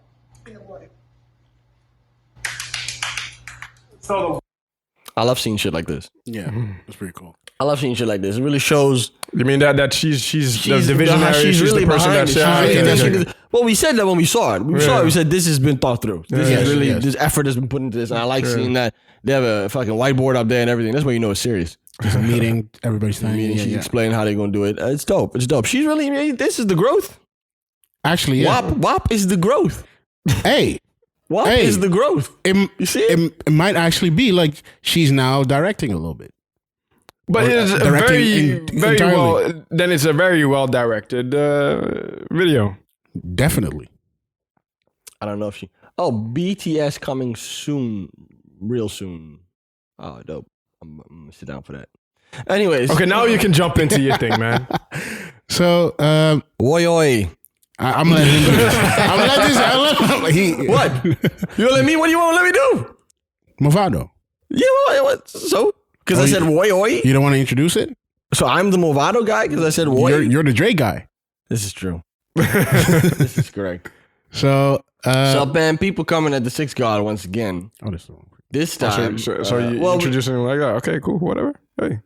Speaker 3: I love seeing shit like this.
Speaker 1: Yeah, that's pretty cool.
Speaker 3: I love seeing shit like this. It really shows.
Speaker 2: You mean that she's the visionary? She's
Speaker 3: really
Speaker 2: the person
Speaker 3: that well, we said that when we saw it. We said this has been thought through. This effort has been put into this, and I like seeing that they have a fucking whiteboard up there and everything. That's when you know it's serious.
Speaker 1: There's a meeting, everybody's saying.
Speaker 3: She's explaining how they're gonna do it. It's dope. She's really. This is the growth.
Speaker 1: Actually, yeah.
Speaker 3: WAP is the growth.
Speaker 1: Hey.
Speaker 3: WAP is the growth.
Speaker 1: You see it might actually be like she's now directing a little bit.
Speaker 2: But it's a very well. Then it's a very well directed video.
Speaker 1: Definitely.
Speaker 3: I don't know if she. Oh, BTS coming soon, real soon. Oh, dope. I'm gonna sit down for that. Anyways,
Speaker 2: okay, now you can jump into your thing, man.
Speaker 1: So,
Speaker 3: oi.
Speaker 1: I'm letting him do this. I'm letting this. What?
Speaker 3: You gonna let me? What do you want to let me do?
Speaker 1: Mavado.
Speaker 3: Yeah, what? So? Because I said oi oi.
Speaker 1: You don't want to introduce it?
Speaker 3: So I'm the Mavado guy because I said oi.
Speaker 1: You're the Dre guy.
Speaker 3: This is true. This is correct.
Speaker 1: So,
Speaker 3: man, people coming at the Sixth God once again.
Speaker 1: Oh, this one.
Speaker 3: This time.
Speaker 2: So you introducing him like that? Okay, cool, whatever. Hey,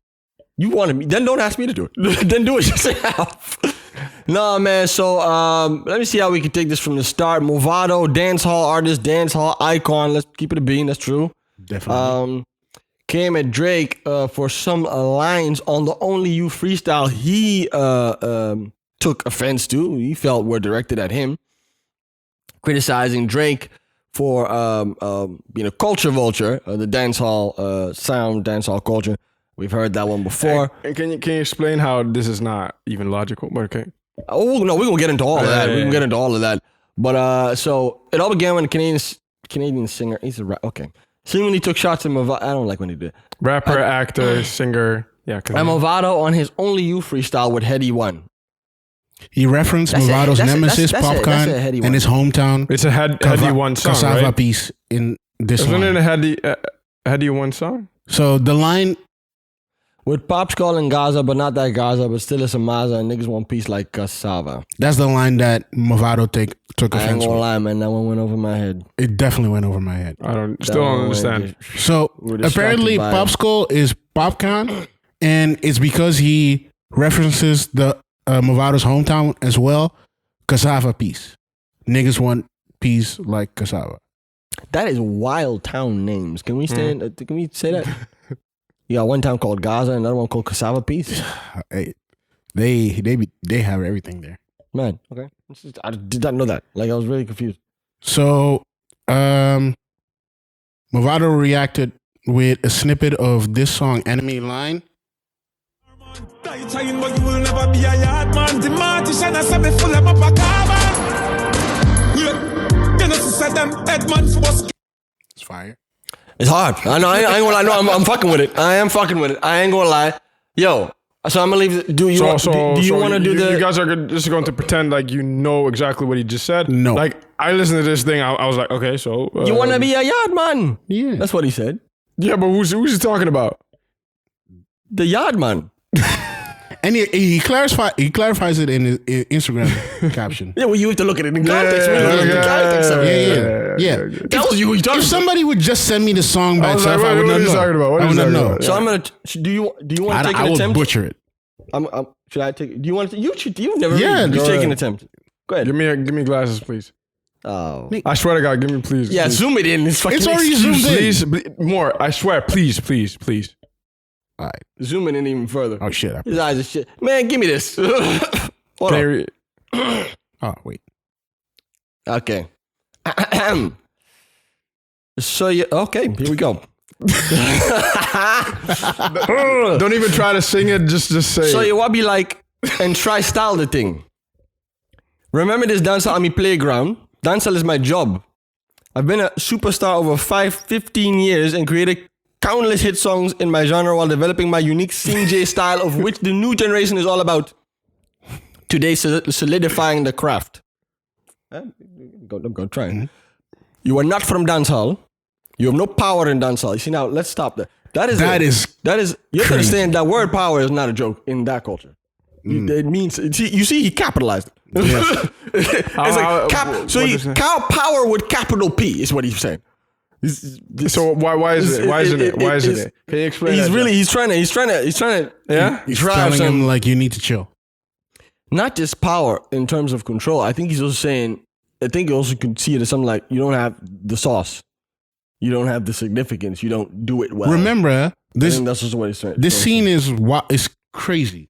Speaker 3: you wanted me? Then don't ask me to do it. Then do it yourself. No, man. So let me see how we can take this from the start. Mavado, dancehall artist, dancehall icon. Let's keep it a bean. That's true.
Speaker 1: Definitely.
Speaker 3: Came at Drake for some lines on the Only You freestyle. He took offense to. He felt were directed at him, criticizing Drake for being a culture vulture, the dancehall sound, dancehall culture. We've heard that one before.
Speaker 2: And can you explain how this is not even logical? But okay.
Speaker 3: Oh no, we're gonna get into all of that. We can get into all of that. But so it all began when a Canadian singer. He's a okay. Seemingly took shots at Mavado. I don't like when he did.
Speaker 2: Rapper, actor, singer. Yeah.
Speaker 3: And Mavado on his Only You freestyle with Heady One.
Speaker 1: He referenced Mavado's nemesis, Popcorn, and his hometown.
Speaker 2: It's a Heady One song,
Speaker 1: Cassava
Speaker 2: right?
Speaker 1: piece in this
Speaker 2: Isn't
Speaker 1: line.
Speaker 2: it a Heady One song?
Speaker 1: So the line...
Speaker 3: With Pops calling Gaza, but not that Gaza, but still it's a Maza, and niggas want peace like cassava.
Speaker 1: That's the line that Mavado took offense
Speaker 3: I ain't gonna
Speaker 1: with.
Speaker 3: lie, man. That one went over my head.
Speaker 1: It definitely went over my head.
Speaker 2: I still don't understand.
Speaker 1: So apparently Popsicle is Popcorn, and it's because he references the Mavado's hometown as well. Cassava piece. Niggas want peace like cassava.
Speaker 3: That is wild town names. Can we stand? Can we say that? You got one town called Gaza, and another one called Cassava Piece.
Speaker 1: Hey, they have everything there.
Speaker 3: Man, okay. I did not know that. Like, I was really confused.
Speaker 1: So, Mavado reacted with a snippet of this song, Enemy Line.
Speaker 6: It's
Speaker 1: fire.
Speaker 3: It's hard. I know. I ain't gonna lie. No, I'm fucking with it. I am fucking with it. I ain't gonna lie. Yo, so I'm gonna leave. Do you want to do the?
Speaker 2: You guys are just going to pretend like you know exactly what he just said.
Speaker 1: No.
Speaker 2: Like I listened to this thing. I was like, okay, so
Speaker 3: you want to be a yard man?
Speaker 1: Yeah,
Speaker 3: that's what he said.
Speaker 2: Yeah, but who's he talking about?
Speaker 3: The yard man.
Speaker 1: And he clarifies it in his Instagram caption.
Speaker 3: Yeah, well, you have to look at it in context.
Speaker 1: Yeah.
Speaker 3: Tells you who you're talking
Speaker 1: If somebody would just send me the song by itself, I would not know. I would not know.
Speaker 3: So I'm gonna. Do you want to take an attempt?
Speaker 1: I will butcher it.
Speaker 3: Should I take? Do you want to? You've never.
Speaker 1: Yeah,
Speaker 3: just take an attempt. Go ahead.
Speaker 2: Give me glasses, please.
Speaker 3: Oh,
Speaker 2: I swear to God, give me please.
Speaker 3: Yeah,
Speaker 2: please.
Speaker 3: zoom it in. It's
Speaker 1: already zoomed in.
Speaker 2: Please, more. I swear, please.
Speaker 1: All right.
Speaker 3: Zoom it in even further.
Speaker 1: Oh shit!
Speaker 3: His eyes are shit. Man, give me this. Hold on.
Speaker 1: Oh wait.
Speaker 3: Okay. So you okay? Here we go.
Speaker 2: Don't even try to sing it. Just say.
Speaker 3: So you want be like and try style the thing. Remember this dancehall army playground? Dancehall is my job. I've been a superstar over 15 years and created countless hit songs in my genre while developing my unique CJ style of which the new generation is all about. Today, solidifying the craft. Go try. Mm-hmm. You are not from dancehall. You have no power in dancehall. You see now, let's stop that. That is you have to understand that word power is not a joke in that culture. It means you see he capitalized it. Yes. It's like power with capital P is what he's saying.
Speaker 2: So why is it? Why isn't it? Can you explain?
Speaker 3: He's trying to.
Speaker 2: Yeah.
Speaker 1: He's telling him like you need to chill.
Speaker 3: Not just power in terms of control. I think he's also saying. I think you also could see it as something like you don't have the sauce, you don't have the significance, you don't do it well.
Speaker 1: Remember this.
Speaker 3: That's just what he's saying.
Speaker 1: This scene is crazy.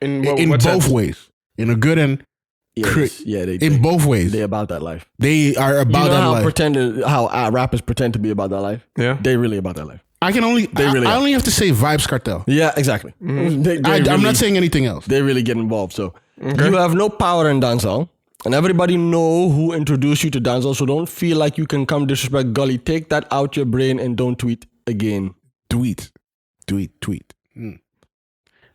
Speaker 1: In both ways, in a good and in both ways.
Speaker 3: They're about that life.
Speaker 1: They are about that life.
Speaker 3: How rappers pretend to be about that life.
Speaker 2: Yeah,
Speaker 3: they really about that life.
Speaker 1: I only have to say Vibes Cartel.
Speaker 3: Yeah, exactly.
Speaker 1: Mm-hmm. I'm not saying anything else.
Speaker 3: They really get involved. So you have no power in dancehall, and everybody know who introduced you to dancehall. So don't feel like you can come disrespect Gully. Take that out your brain and don't tweet again.
Speaker 1: Tweet.
Speaker 2: Mm.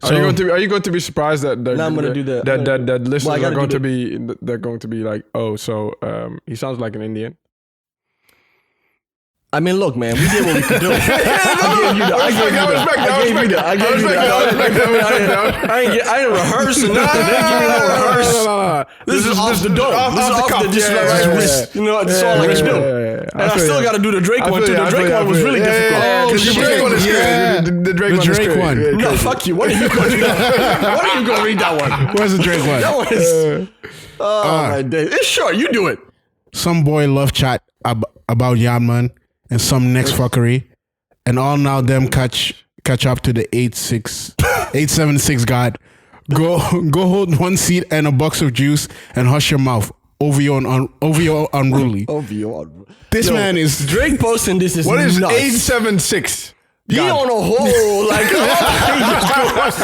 Speaker 2: So, are you going to be surprised that listeners are going to be like, oh, so he sounds like an Indian?
Speaker 3: I mean, look, man, we did what we could do. I didn't rehearse or nothing. They didn't give me no rehearse. This is off the dome. This is off the just you know, it's all I can do. And I still got to do the Drake one too. The Drake one was really difficult.
Speaker 2: The Drake one is good. The Drake one.
Speaker 3: No, fuck you. When are you going to read that? When are you going to read that one?
Speaker 1: Where's the Drake one?
Speaker 3: That one is. Oh my days. It's short. You do it.
Speaker 1: Some boy love chat about Yamman and some next fuckery, and all now them catch up to the 876 God. Go hold one seat and a box of juice and hush your mouth. OVO unruly. This man is
Speaker 3: Drake posting this is
Speaker 2: what is
Speaker 3: nuts.
Speaker 2: 876?
Speaker 3: He on a whole like I love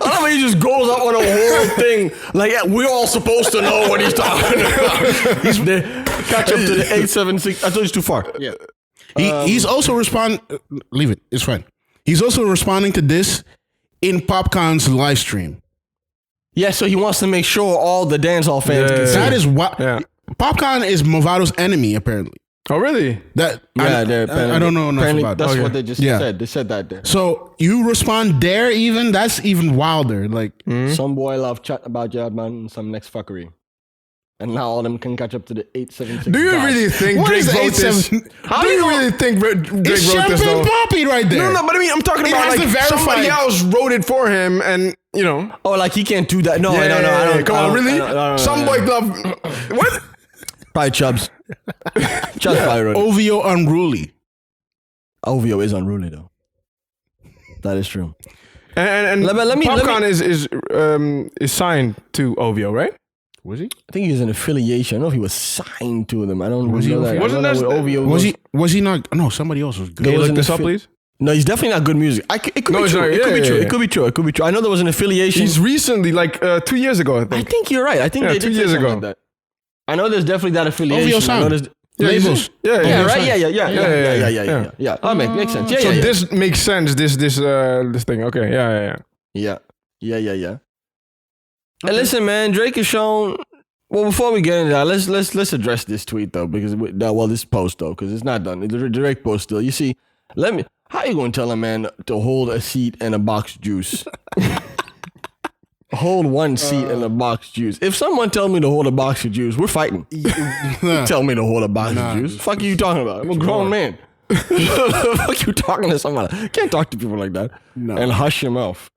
Speaker 3: how he just goes up on a whole thing like we're all supposed to know what he's talking about. Catch up to the 876. I told you it's too far.
Speaker 1: Yeah. He's also leave it. It's fine. He's also responding to this in Popcorn's live stream.
Speaker 3: Yeah, so he wants to make sure all the dancehall fans can see.
Speaker 1: That is what Popcorn is Mavado's enemy, apparently.
Speaker 2: Oh, really?
Speaker 1: I don't know enough about
Speaker 3: that's
Speaker 1: that.
Speaker 3: what they just said. They said that there.
Speaker 1: So you respond there even? That's even wilder. Like
Speaker 3: some boy love chat about Jadman and some next fuckery. And now all of them can catch up to the 876.
Speaker 2: Do you really think Drake wrote this? How do you really think Drake wrote this, though?
Speaker 1: Poppy right there.
Speaker 2: No, but I mean, I'm talking about like somebody else wrote it for him and, you know.
Speaker 3: Oh, like he can't do that. No, I don't.
Speaker 2: Come on, really? Some boy love... What?
Speaker 3: Probably Chubbs. Chubbs probably wrote it.
Speaker 1: OVO unruly.
Speaker 3: OVO is unruly, though. That is true.
Speaker 2: And Popcorn is signed to OVO, right?
Speaker 1: Was he?
Speaker 3: I think he was an affiliation. I don't know if he was signed to them. I don't know that.
Speaker 2: Wasn't that
Speaker 3: OVO
Speaker 1: was he not? No, somebody else was good.
Speaker 2: Can you look this up, please?
Speaker 3: No, he's definitely not good music. It could be true. It could be true. It could be true. I know there was an affiliation.
Speaker 2: He's recently, like 2 years ago, I think.
Speaker 3: I think you're right. I think they did
Speaker 2: 2 years ago.
Speaker 3: like that. I know there's definitely that affiliation.
Speaker 1: OVO sound.
Speaker 3: Labels.
Speaker 2: Yeah,
Speaker 3: right. Yeah. Oh, makes sense. Yeah,
Speaker 2: so this makes sense. This thing. Okay. Yeah.
Speaker 3: And listen, man, Drake has shown. Well, before we get into that, let's address this tweet though, because this post though, because it's not done. The Drake post still. You see, how you gonna tell a man to hold a seat and a box juice? Hold one seat and a box juice. If someone tell me to hold a box of juice, we're fighting. Tell me to hold a box of juice. Fuck are you talking about? I'm a grown man. Fuck you talking to someone? Can't talk to people like that. No. And hush your mouth.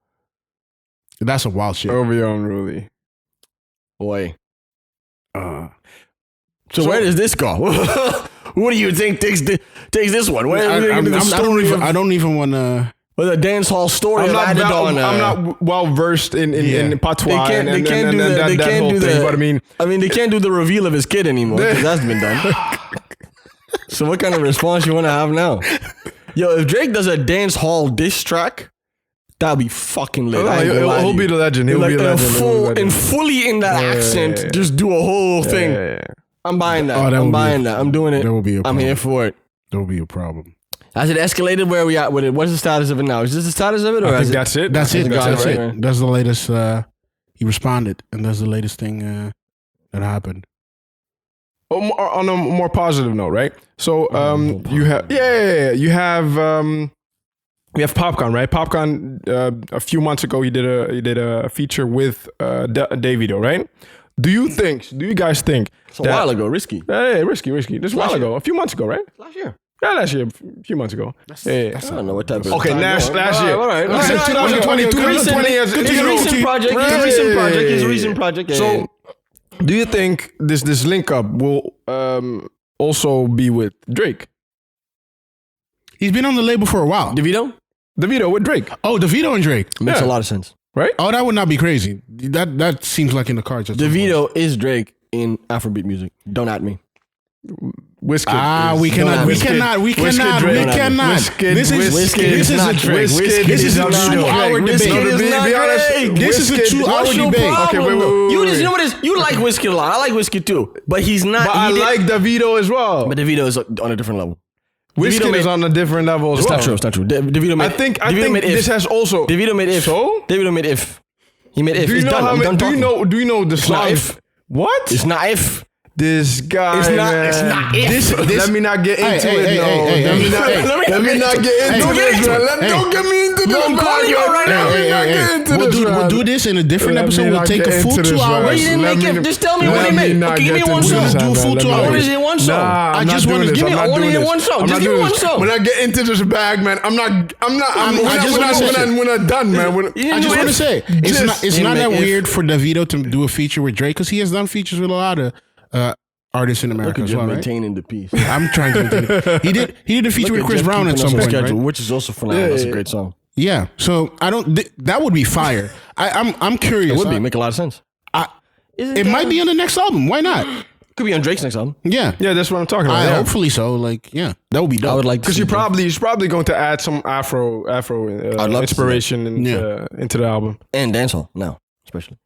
Speaker 1: That's a wild shit.
Speaker 2: OVO unruly.
Speaker 3: Boy. So where does this go? Who do you think takes this one?
Speaker 1: I don't even want to.
Speaker 3: Well, the dance hall story.
Speaker 2: I'm not well versed in patois.
Speaker 3: They can't do the.
Speaker 2: But I mean,
Speaker 3: they can't do the reveal of his kid anymore because that's been done. So what kind of response you want to have now? Yo, if Drake does a dance hall diss track, that'll be fucking lit.
Speaker 2: He'll be the legend. He'll be the legend.
Speaker 3: And fully in that accent, just do a whole thing.
Speaker 2: Yeah.
Speaker 3: I'm buying that. I'm buying that. I'm doing it.
Speaker 1: There will be a problem.
Speaker 3: I'm here for it.
Speaker 1: There will be a problem.
Speaker 3: Has it escalated? Where are we at with it? What's the status of it now? Is this the status of it? Or
Speaker 2: I think that's it.
Speaker 1: That's it. That's the latest. He responded, and that's the latest thing that happened.
Speaker 2: Oh, on a more positive note, right? So you have we have Popcorn, right? Popcorn a few months ago he did a feature with Davido, right? Do you guys think
Speaker 3: it's a while ago, risky?
Speaker 2: Hey, risky. This a while ago, a few months ago, right?
Speaker 3: Last year.
Speaker 2: Yeah, last year, a few months ago.
Speaker 3: I don't know what type of.
Speaker 2: Okay, last year.
Speaker 3: All right.
Speaker 2: 2020. 2020
Speaker 3: is a recent project.
Speaker 2: So, do you think this link up will also be with Drake?
Speaker 1: He's been on the label for a while.
Speaker 3: Davido
Speaker 2: with Drake.
Speaker 1: Oh, Davido and Drake.
Speaker 3: Makes a lot of sense.
Speaker 2: Right?
Speaker 1: Oh, that would not be crazy. That seems like in the cards.
Speaker 3: Davido is Drake in Afrobeat music. Don't at me.
Speaker 2: Whiskey.
Speaker 1: We cannot. This is a 2-hour debate. This is a 2-hour debate.
Speaker 3: Okay, wait. You know what it is? You like Whiskey a lot. I like Whiskey too, but he's not.
Speaker 2: But I like Davido as well.
Speaker 3: But Davido is on a different level.
Speaker 2: Whiskey is on a different level as well.
Speaker 3: It's not true. Davido made.
Speaker 2: I think this has also.
Speaker 3: Davido made If.
Speaker 2: So?
Speaker 3: Davido made If. He made If.
Speaker 2: Do you know the song?
Speaker 3: If.
Speaker 2: What?
Speaker 3: It's not If.
Speaker 2: This guy,
Speaker 3: It's not-
Speaker 2: man.
Speaker 3: it's not if.
Speaker 2: Let me not get into it.
Speaker 1: Let
Speaker 2: me not get into this, man. Don't get me into this.
Speaker 3: I'm calling you out right now.
Speaker 1: We'll do this in a different episode. We'll take a full 2 hours.
Speaker 3: Well, you didn't make it. Just tell me what he made. Okay, give me one song.
Speaker 1: Do a full 2
Speaker 3: I want to
Speaker 1: hours.
Speaker 3: hear one song.
Speaker 1: I just want to
Speaker 3: give me. I want to hear one song. Just give me one song.
Speaker 2: When I get into this bag, man, we're not done, man.
Speaker 1: I just want to say, it's not that weird for Davido to do a feature with Drake because he has done features with a lot of artists in America as well, right?
Speaker 3: Maintaining the peace.
Speaker 1: I'm trying to maintain it. He did a feature with Chris Brown at some point, right?
Speaker 3: Which is also phenomenal. That's a great song.
Speaker 1: Yeah, so I don't. That would be fire. I'm curious.
Speaker 3: It would be make a lot of sense.
Speaker 1: It might be on the next album. Why not?
Speaker 3: Could be on Drake's next album.
Speaker 1: Yeah,
Speaker 2: that's what I'm talking about.
Speaker 1: Hopefully so. Like, yeah, that would be dope.
Speaker 3: I would like
Speaker 2: because he's probably going to add some Afro inspiration into the album
Speaker 3: and dancehall now, especially.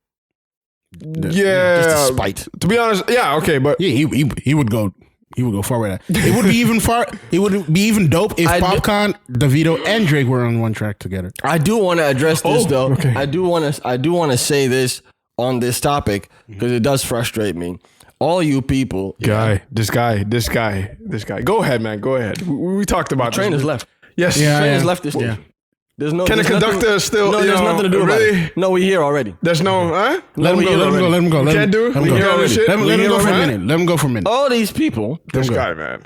Speaker 2: Yeah,
Speaker 3: just spite.
Speaker 2: To be honest, yeah, okay, but
Speaker 1: yeah, he would go. He would go far with that. It would be even far. It would be even dope if Popcorn, Davido, and Drake were on one track together.
Speaker 3: I do want to address this though.
Speaker 2: Okay.
Speaker 3: I do want to say this on this topic because it does frustrate me. All you people,
Speaker 2: this guy. Go ahead, man. Go ahead. We talked about
Speaker 3: train
Speaker 2: this.
Speaker 3: is left.
Speaker 2: Yes,
Speaker 3: Train is left this day.
Speaker 1: Yeah.
Speaker 3: There's no.
Speaker 2: Can the conductor still?
Speaker 3: No, there's nothing to do about it. No, we here already.
Speaker 2: There's no. Huh?
Speaker 1: Let him go.
Speaker 2: Can't do.
Speaker 1: Let him go for a minute. Let him go for a minute.
Speaker 3: All these people.
Speaker 2: This guy, man.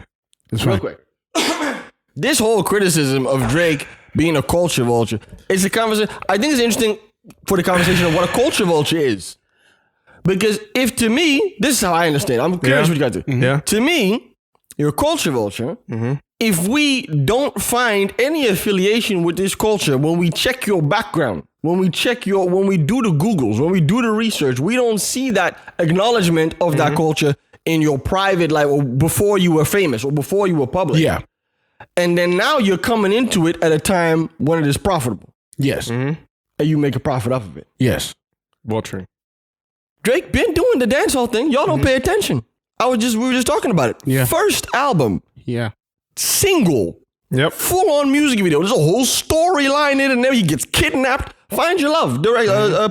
Speaker 1: It's
Speaker 3: Real
Speaker 1: fine.
Speaker 3: quick. This whole criticism of Drake being a culture vulture is a conversation. I think it's interesting for the conversation of what a culture vulture is. Because if to me, this is how I understand. I'm curious what you got to.
Speaker 2: Yeah.
Speaker 3: To me, you're a culture vulture. If we don't find any affiliation with this culture, when we check your background, when we do the Googles, when we do the research, we don't see that acknowledgement of that culture in your private life or before you were famous or before you were public.
Speaker 1: Yeah.
Speaker 3: And then now you're coming into it at a time when it is profitable.
Speaker 1: Yes.
Speaker 3: And you make a profit off of it.
Speaker 1: Yes.
Speaker 2: Vulturing.
Speaker 3: Drake been doing the dancehall thing. Y'all don't pay attention. We were just talking about it.
Speaker 1: Yeah.
Speaker 3: First album,
Speaker 1: Yeah.
Speaker 3: single,
Speaker 2: Yep.
Speaker 3: full on music video. There's a whole storyline in it, and then he gets kidnapped. Find Your Love,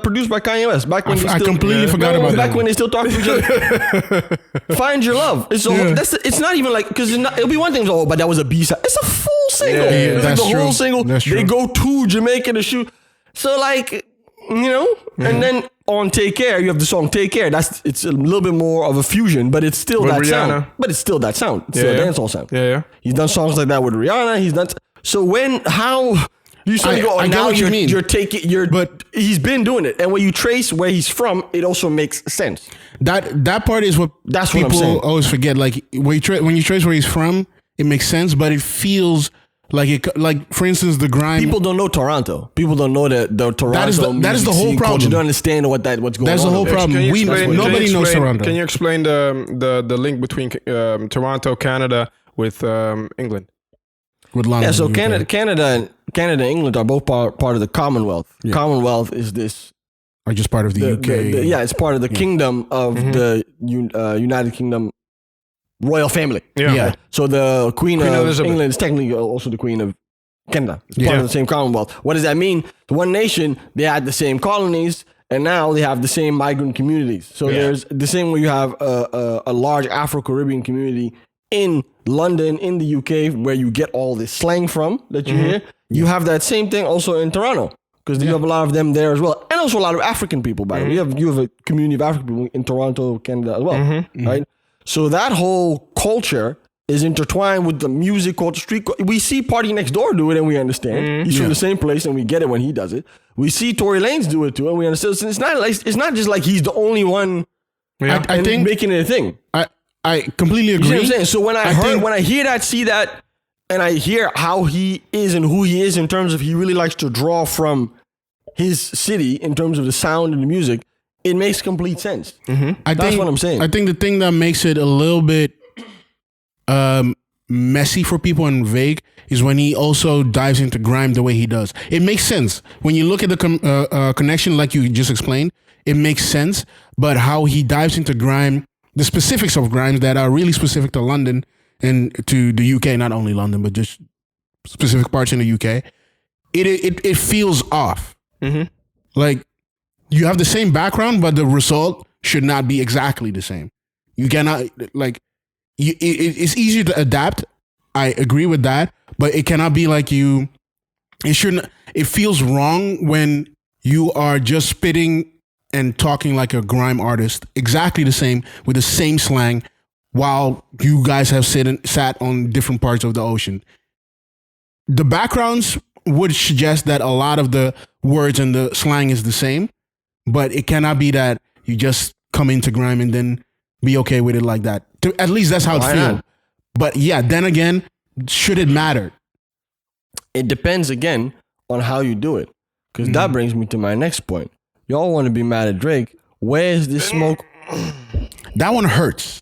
Speaker 3: produced by Kanye West. Back when
Speaker 1: I completely forgot about that.
Speaker 3: Back when they still talked to each other. Find Your Love. It's not even like because it'll be one thing. Oh, but that was a B-side. It's a full single.
Speaker 1: Yeah,
Speaker 3: It's like
Speaker 1: that's
Speaker 3: the
Speaker 1: true.
Speaker 3: whole single.
Speaker 1: That's true.
Speaker 3: They go to Jamaica to shoot. So like, and then on Take Care, you have the song Take Care. It's a little bit more of a fusion, but it's still
Speaker 2: With
Speaker 3: that
Speaker 2: Rihanna.
Speaker 3: sound. But it's still that sound. It's still a dancehall sound.
Speaker 2: Yeah.
Speaker 3: He's done songs like that with Rihanna. He's done. So how you suddenly go?
Speaker 1: I get
Speaker 3: Now
Speaker 1: what you mean.
Speaker 3: You're taking. But he's been doing it, and when you trace where he's from, it also makes sense.
Speaker 1: That part is what
Speaker 3: That's what I'm
Speaker 1: people
Speaker 3: saying.
Speaker 1: always forget. Like when you trace where he's from, it makes sense, but it feels like it. Like for instance, the grime.
Speaker 3: People don't know Toronto. People don't know the Toronto.
Speaker 1: That is the
Speaker 3: music
Speaker 1: whole
Speaker 3: scene
Speaker 1: problem.
Speaker 3: culture. They don't understand what's going on.
Speaker 1: That's the whole
Speaker 3: over there.
Speaker 1: problem. Nobody knows Toronto.
Speaker 2: Can you explain the link between Toronto, Canada, with England?
Speaker 1: With London,
Speaker 3: Yeah, so
Speaker 1: UK.
Speaker 3: Canada and England are both part of the Commonwealth.
Speaker 1: Yeah.
Speaker 3: Commonwealth is this.
Speaker 1: are just part of the UK.
Speaker 3: It's part of the kingdom of the United Kingdom royal family.
Speaker 1: Yeah.
Speaker 3: So the Queen of
Speaker 2: Elizabeth.
Speaker 3: England is technically also the Queen of Canada. It's part
Speaker 1: Yeah.
Speaker 3: of the same Commonwealth. What does that mean? The one nation, they had the same colonies, and now they have the same migrant communities. So there's the same way you have a large Afro-Caribbean community in London, in the UK, where you get all this slang from that you hear. You have that same thing also in Toronto. Because you have a lot of them there as well. And also a lot of African people, by the way. You have a community of African people in Toronto, Canada as well. Right? So that whole culture is intertwined with the music culture, street culture. We see Party Next Door do it and we understand. He's from the same place and we get it when he does it. We see Tory Lanez do it too and we understand. So it's not just like he's the only one
Speaker 1: I think
Speaker 3: making it a thing.
Speaker 1: I completely
Speaker 3: You
Speaker 1: agree.
Speaker 3: see what I'm saying? So when
Speaker 1: think-
Speaker 3: when I hear that, see that, and I hear how he is and who he is in terms of he really likes to draw from his city in terms of the sound and the music, it makes complete sense. That's what I'm saying.
Speaker 1: I think the thing that makes it a little bit messy for people and vague is when he also dives into grime the way he does. It makes sense. When you look at the connection like you just explained, it makes sense. But how he dives into grime, the specifics of grime that are really specific to London and to the UK, not only London, but just specific parts in the UK, it feels off. Like you have the same background, but the result should not be exactly the same. You cannot it's easier to adapt. I agree with that, but it cannot be like you. It shouldn't. It feels wrong when you are just spitting and talking like a grime artist, exactly the same with the same slang, while you guys have sat on different parts of the ocean. The backgrounds would suggest that a lot of the words and the slang is the same, but it cannot be that you just come into grime and then be okay with it like that. At least that's how it feels. But yeah, then again, should it matter?
Speaker 3: It depends again on how you do it. Because that brings me to my next point. Y'all want to be mad at Drake. Where's this smoke?
Speaker 1: That one hurts.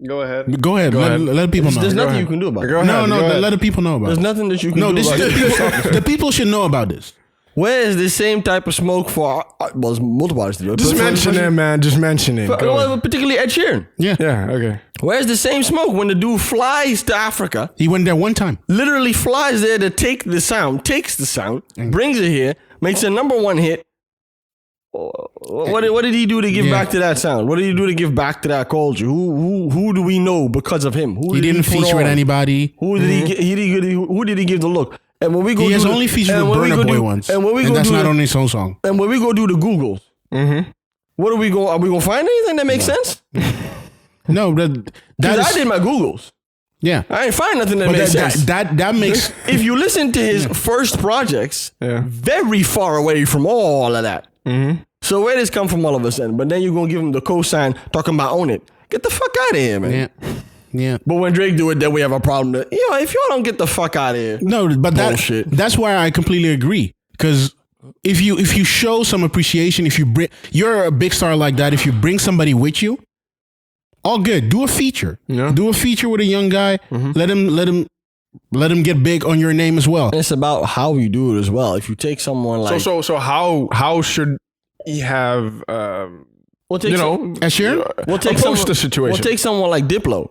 Speaker 2: Go ahead.
Speaker 1: Go ahead. Let people know.
Speaker 3: There's nothing you can do about it.
Speaker 1: No, let the people know about
Speaker 3: There's
Speaker 1: it.
Speaker 3: nothing that you can do about it.
Speaker 1: The people should know about this.
Speaker 3: Where is the same type of smoke for, well, there's multiple artists.
Speaker 2: Just mention it, man. Just mention it.
Speaker 3: Particularly Ed Sheeran.
Speaker 1: Yeah.
Speaker 2: Yeah, okay.
Speaker 3: Where's the same smoke when the dude flies to Africa,
Speaker 1: He went there one time.
Speaker 3: literally flies there to take the sound, takes the sound, brings it here, makes a #1 hit. What did he do to give back to that sound? What did he do to give back to that culture? Who do we know because of him? Who
Speaker 1: He didn't feature with anybody.
Speaker 3: Who did who did he give the look? And when we go,
Speaker 1: He has only featured with Burna Boy once.
Speaker 3: And when we
Speaker 1: and
Speaker 3: go
Speaker 1: that's
Speaker 3: do
Speaker 1: not
Speaker 3: the,
Speaker 1: on his own song.
Speaker 3: And when we go do the Googles, what are we going to find anything that makes sense?
Speaker 1: No,
Speaker 3: Because
Speaker 1: that's
Speaker 3: I did my Googles.
Speaker 1: yeah.
Speaker 3: I ain't find nothing that
Speaker 1: But
Speaker 3: makes sense.
Speaker 1: that makes
Speaker 3: If you listen to his first projects,
Speaker 2: Yeah.
Speaker 3: very far away from all of that. So where does come from all of a sudden? But then you're going to give him the cosign talking about own it. Get the fuck out of here, man.
Speaker 1: yeah.
Speaker 3: But when Drake do it, then we have a problem. If y'all don't get the fuck out of here.
Speaker 1: No, but
Speaker 3: Bullshit.
Speaker 1: that's why I completely agree. Because if you show some appreciation, if you're a big star like that, if you bring somebody with you, all good. Do a feature.
Speaker 2: Yeah.
Speaker 1: Do a feature with a young guy. Let him get big on your name as well.
Speaker 3: It's about how you do it as well. If you take someone like
Speaker 2: So how should he have
Speaker 3: we'll take
Speaker 1: Ed Sheeran?
Speaker 3: we'll take
Speaker 2: approach the situation?
Speaker 3: We'll take someone like Diplo.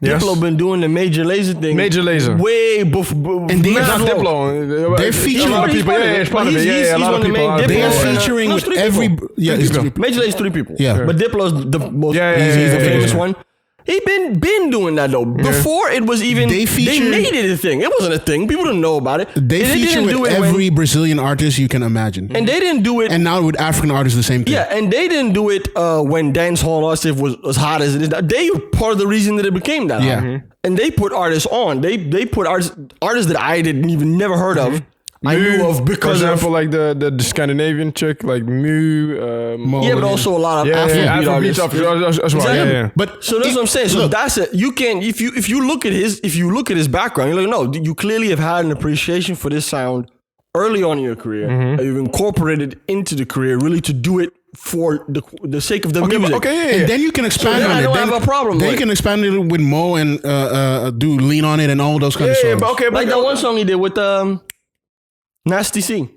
Speaker 2: Yes.
Speaker 3: Diplo been doing the Major Lazer thing.
Speaker 2: Major Lazer.
Speaker 3: Way before.
Speaker 1: And they
Speaker 2: Not
Speaker 1: have
Speaker 2: Diplo.
Speaker 1: They're featuring
Speaker 2: a lot of people. Yeah, it's part of it. Yeah, a lot of people.
Speaker 1: They are
Speaker 3: Diplo,
Speaker 1: featuring
Speaker 3: no,
Speaker 1: with
Speaker 3: three
Speaker 1: every
Speaker 3: people.
Speaker 1: it's
Speaker 2: people.
Speaker 1: three-
Speaker 3: Major Lazer 3 people.
Speaker 1: Yeah.
Speaker 3: But Diplo's the most
Speaker 2: Yeah,
Speaker 3: the famous
Speaker 2: yeah.
Speaker 3: one. He been doing that though. Before it was even
Speaker 1: They featured-
Speaker 3: made it a thing. It wasn't a thing. People didn't know about it.
Speaker 1: They
Speaker 3: And
Speaker 1: feature
Speaker 3: didn't do
Speaker 1: with
Speaker 3: it
Speaker 1: every Brazilian artist you can imagine.
Speaker 3: and they didn't do it.
Speaker 1: And now with African artists, the same thing.
Speaker 3: Yeah, and they didn't do it when dancehall artists was as hot as it is now. They were part of the reason that it became that
Speaker 1: Yeah.
Speaker 3: hot. And they put artists on. They put artists that I didn't even never heard of. I knew of
Speaker 2: For
Speaker 3: because
Speaker 2: example,
Speaker 3: of
Speaker 2: like the Scandinavian chick, like Mu.
Speaker 3: yeah, but also a lot of Afrobeat
Speaker 2: Afrobeat
Speaker 3: artists.
Speaker 2: as well.
Speaker 3: Exactly.
Speaker 2: Yeah.
Speaker 1: But
Speaker 3: So that's what I'm saying. So
Speaker 1: look,
Speaker 3: that's it. You can if you look at his background, you're like, no, you clearly have had an appreciation for this sound early on in your career. And you've incorporated it into the career really to do it for the sake of the music.
Speaker 2: Okay, yeah.
Speaker 1: and then you can expand
Speaker 3: then
Speaker 1: on
Speaker 3: I
Speaker 1: it.
Speaker 3: don't
Speaker 1: Then,
Speaker 3: have a problem
Speaker 1: Then
Speaker 3: with
Speaker 1: you
Speaker 3: it.
Speaker 1: can expand it with Mo and do Lean on It and all those kind of
Speaker 2: Yeah,
Speaker 1: songs.
Speaker 2: but okay,
Speaker 3: Like that one song he did with Nasty C.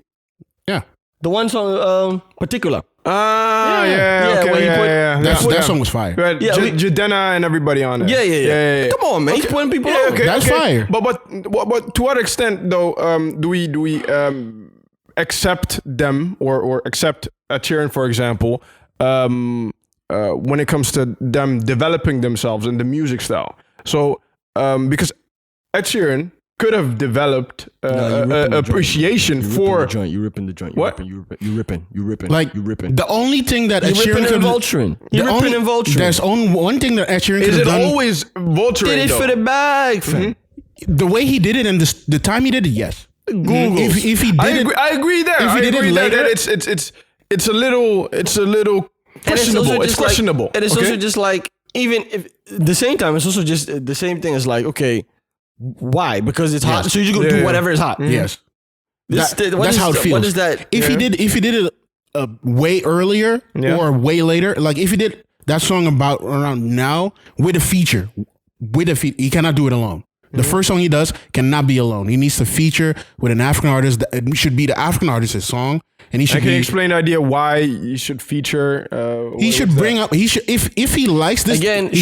Speaker 1: Yeah.
Speaker 3: The one song Particular.
Speaker 2: yeah, okay,
Speaker 3: when he put-
Speaker 2: yeah.
Speaker 1: That song was fire.
Speaker 2: Right,
Speaker 3: Yeah,
Speaker 2: Jadena and everybody on it.
Speaker 3: Yeah. Come on, man. He's putting people
Speaker 2: Yeah,
Speaker 3: on.
Speaker 2: okay,
Speaker 1: That's fire.
Speaker 2: But to what extent though do we accept them or accept Ed Sheeran, for example, when it comes to them developing themselves in the music style? So because Ed Sheeran could have developed appreciation for
Speaker 3: You ripping the joint.
Speaker 2: What?
Speaker 3: You ripping.
Speaker 1: Like
Speaker 3: you ripping.
Speaker 1: the only thing that Ed
Speaker 3: You ripping
Speaker 1: Sheeran
Speaker 3: and
Speaker 1: could
Speaker 3: vulturing. You
Speaker 1: the
Speaker 3: ripping
Speaker 1: only-
Speaker 3: and vulturing.
Speaker 1: There's only one thing that Ed Sheeran could
Speaker 2: is
Speaker 1: have
Speaker 2: it
Speaker 1: done.
Speaker 2: always vulturing
Speaker 3: Did it
Speaker 2: though?
Speaker 3: for the bag, fam.
Speaker 1: The way he did it and the time he did it, yes.
Speaker 3: Google.
Speaker 1: If he did
Speaker 2: I agree there.
Speaker 1: If he
Speaker 2: I
Speaker 1: did it
Speaker 2: agree there
Speaker 1: later-
Speaker 2: that it's a little questionable. It's questionable.
Speaker 3: And it's
Speaker 2: okay?
Speaker 3: also just like, even if the same time, it's also just the same thing as like, okay, why? Because it's hot,
Speaker 1: Yes.
Speaker 3: so you just go do whatever is hot.
Speaker 1: yes.
Speaker 3: This- what
Speaker 1: That's
Speaker 3: is
Speaker 1: how it
Speaker 3: the-
Speaker 1: feels.
Speaker 3: What is that?
Speaker 1: If he did it way earlier
Speaker 2: Yeah.
Speaker 1: or way later, like if he did that song about around now with a feature, he cannot do it alone. The first song he does cannot be alone. He needs to feature with an African artist. It should be the African artist's song, and he should.
Speaker 2: Can you explain the idea why you should feature?
Speaker 1: He should bring up. He should if he likes this
Speaker 3: Again,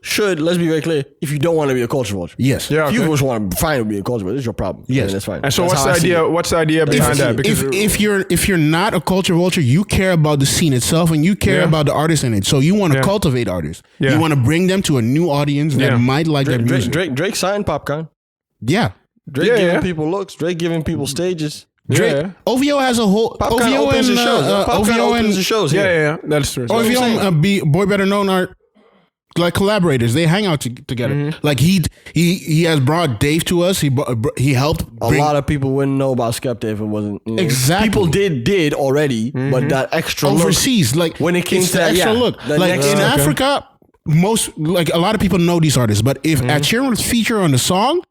Speaker 3: should let's be very clear. If you don't want to be a culture vulture,
Speaker 1: yes,
Speaker 2: Yeah,
Speaker 3: If you
Speaker 2: okay.
Speaker 3: just want to find to be a culture vulture, this is your problem.
Speaker 1: Yes.
Speaker 3: then that's fine.
Speaker 2: And so
Speaker 3: That's
Speaker 2: what's
Speaker 3: how
Speaker 2: the
Speaker 3: I see
Speaker 2: idea?
Speaker 3: it.
Speaker 2: What's the idea behind that? Because
Speaker 1: if you're not a culture vulture, you care about the scene itself and you care
Speaker 2: Yeah.
Speaker 1: about the artists in it. So you want to
Speaker 2: Yeah.
Speaker 1: cultivate artists.
Speaker 2: Yeah.
Speaker 1: You want to bring them to a new audience that
Speaker 2: Yeah.
Speaker 1: might like their music.
Speaker 3: Drake signed Popcorn.
Speaker 1: Yeah.
Speaker 3: Drake
Speaker 2: Yeah,
Speaker 3: giving
Speaker 2: yeah.
Speaker 3: people looks. Drake giving people stages.
Speaker 1: Drake,
Speaker 2: Yeah.
Speaker 1: OVO has a whole
Speaker 3: Popcorn
Speaker 1: OVO
Speaker 3: opens
Speaker 1: and
Speaker 3: the shows. Popcorn
Speaker 1: OVO
Speaker 3: opens the
Speaker 1: and
Speaker 3: shows.
Speaker 2: yeah,
Speaker 3: Here.
Speaker 2: yeah, yeah, that's true.
Speaker 3: what I'm
Speaker 1: OVO
Speaker 3: saying.
Speaker 1: and Boy Better Known are like collaborators. They hang out together.
Speaker 2: Mm-hmm.
Speaker 1: Like he has brought Dave to us. He helped
Speaker 3: A
Speaker 1: bring,
Speaker 3: lot of people wouldn't know about Skepta if it wasn't. You know,
Speaker 1: Exactly.
Speaker 3: People did already, but that extra look,
Speaker 1: overseas. Like
Speaker 3: when it came
Speaker 1: it's
Speaker 3: to
Speaker 1: the
Speaker 3: that,
Speaker 1: extra
Speaker 3: yeah,
Speaker 1: look.
Speaker 3: the
Speaker 1: Like
Speaker 3: next-
Speaker 1: in
Speaker 3: okay.
Speaker 1: Africa, most like a lot of people know these artists. But if Ed Sheeran was featured on the song,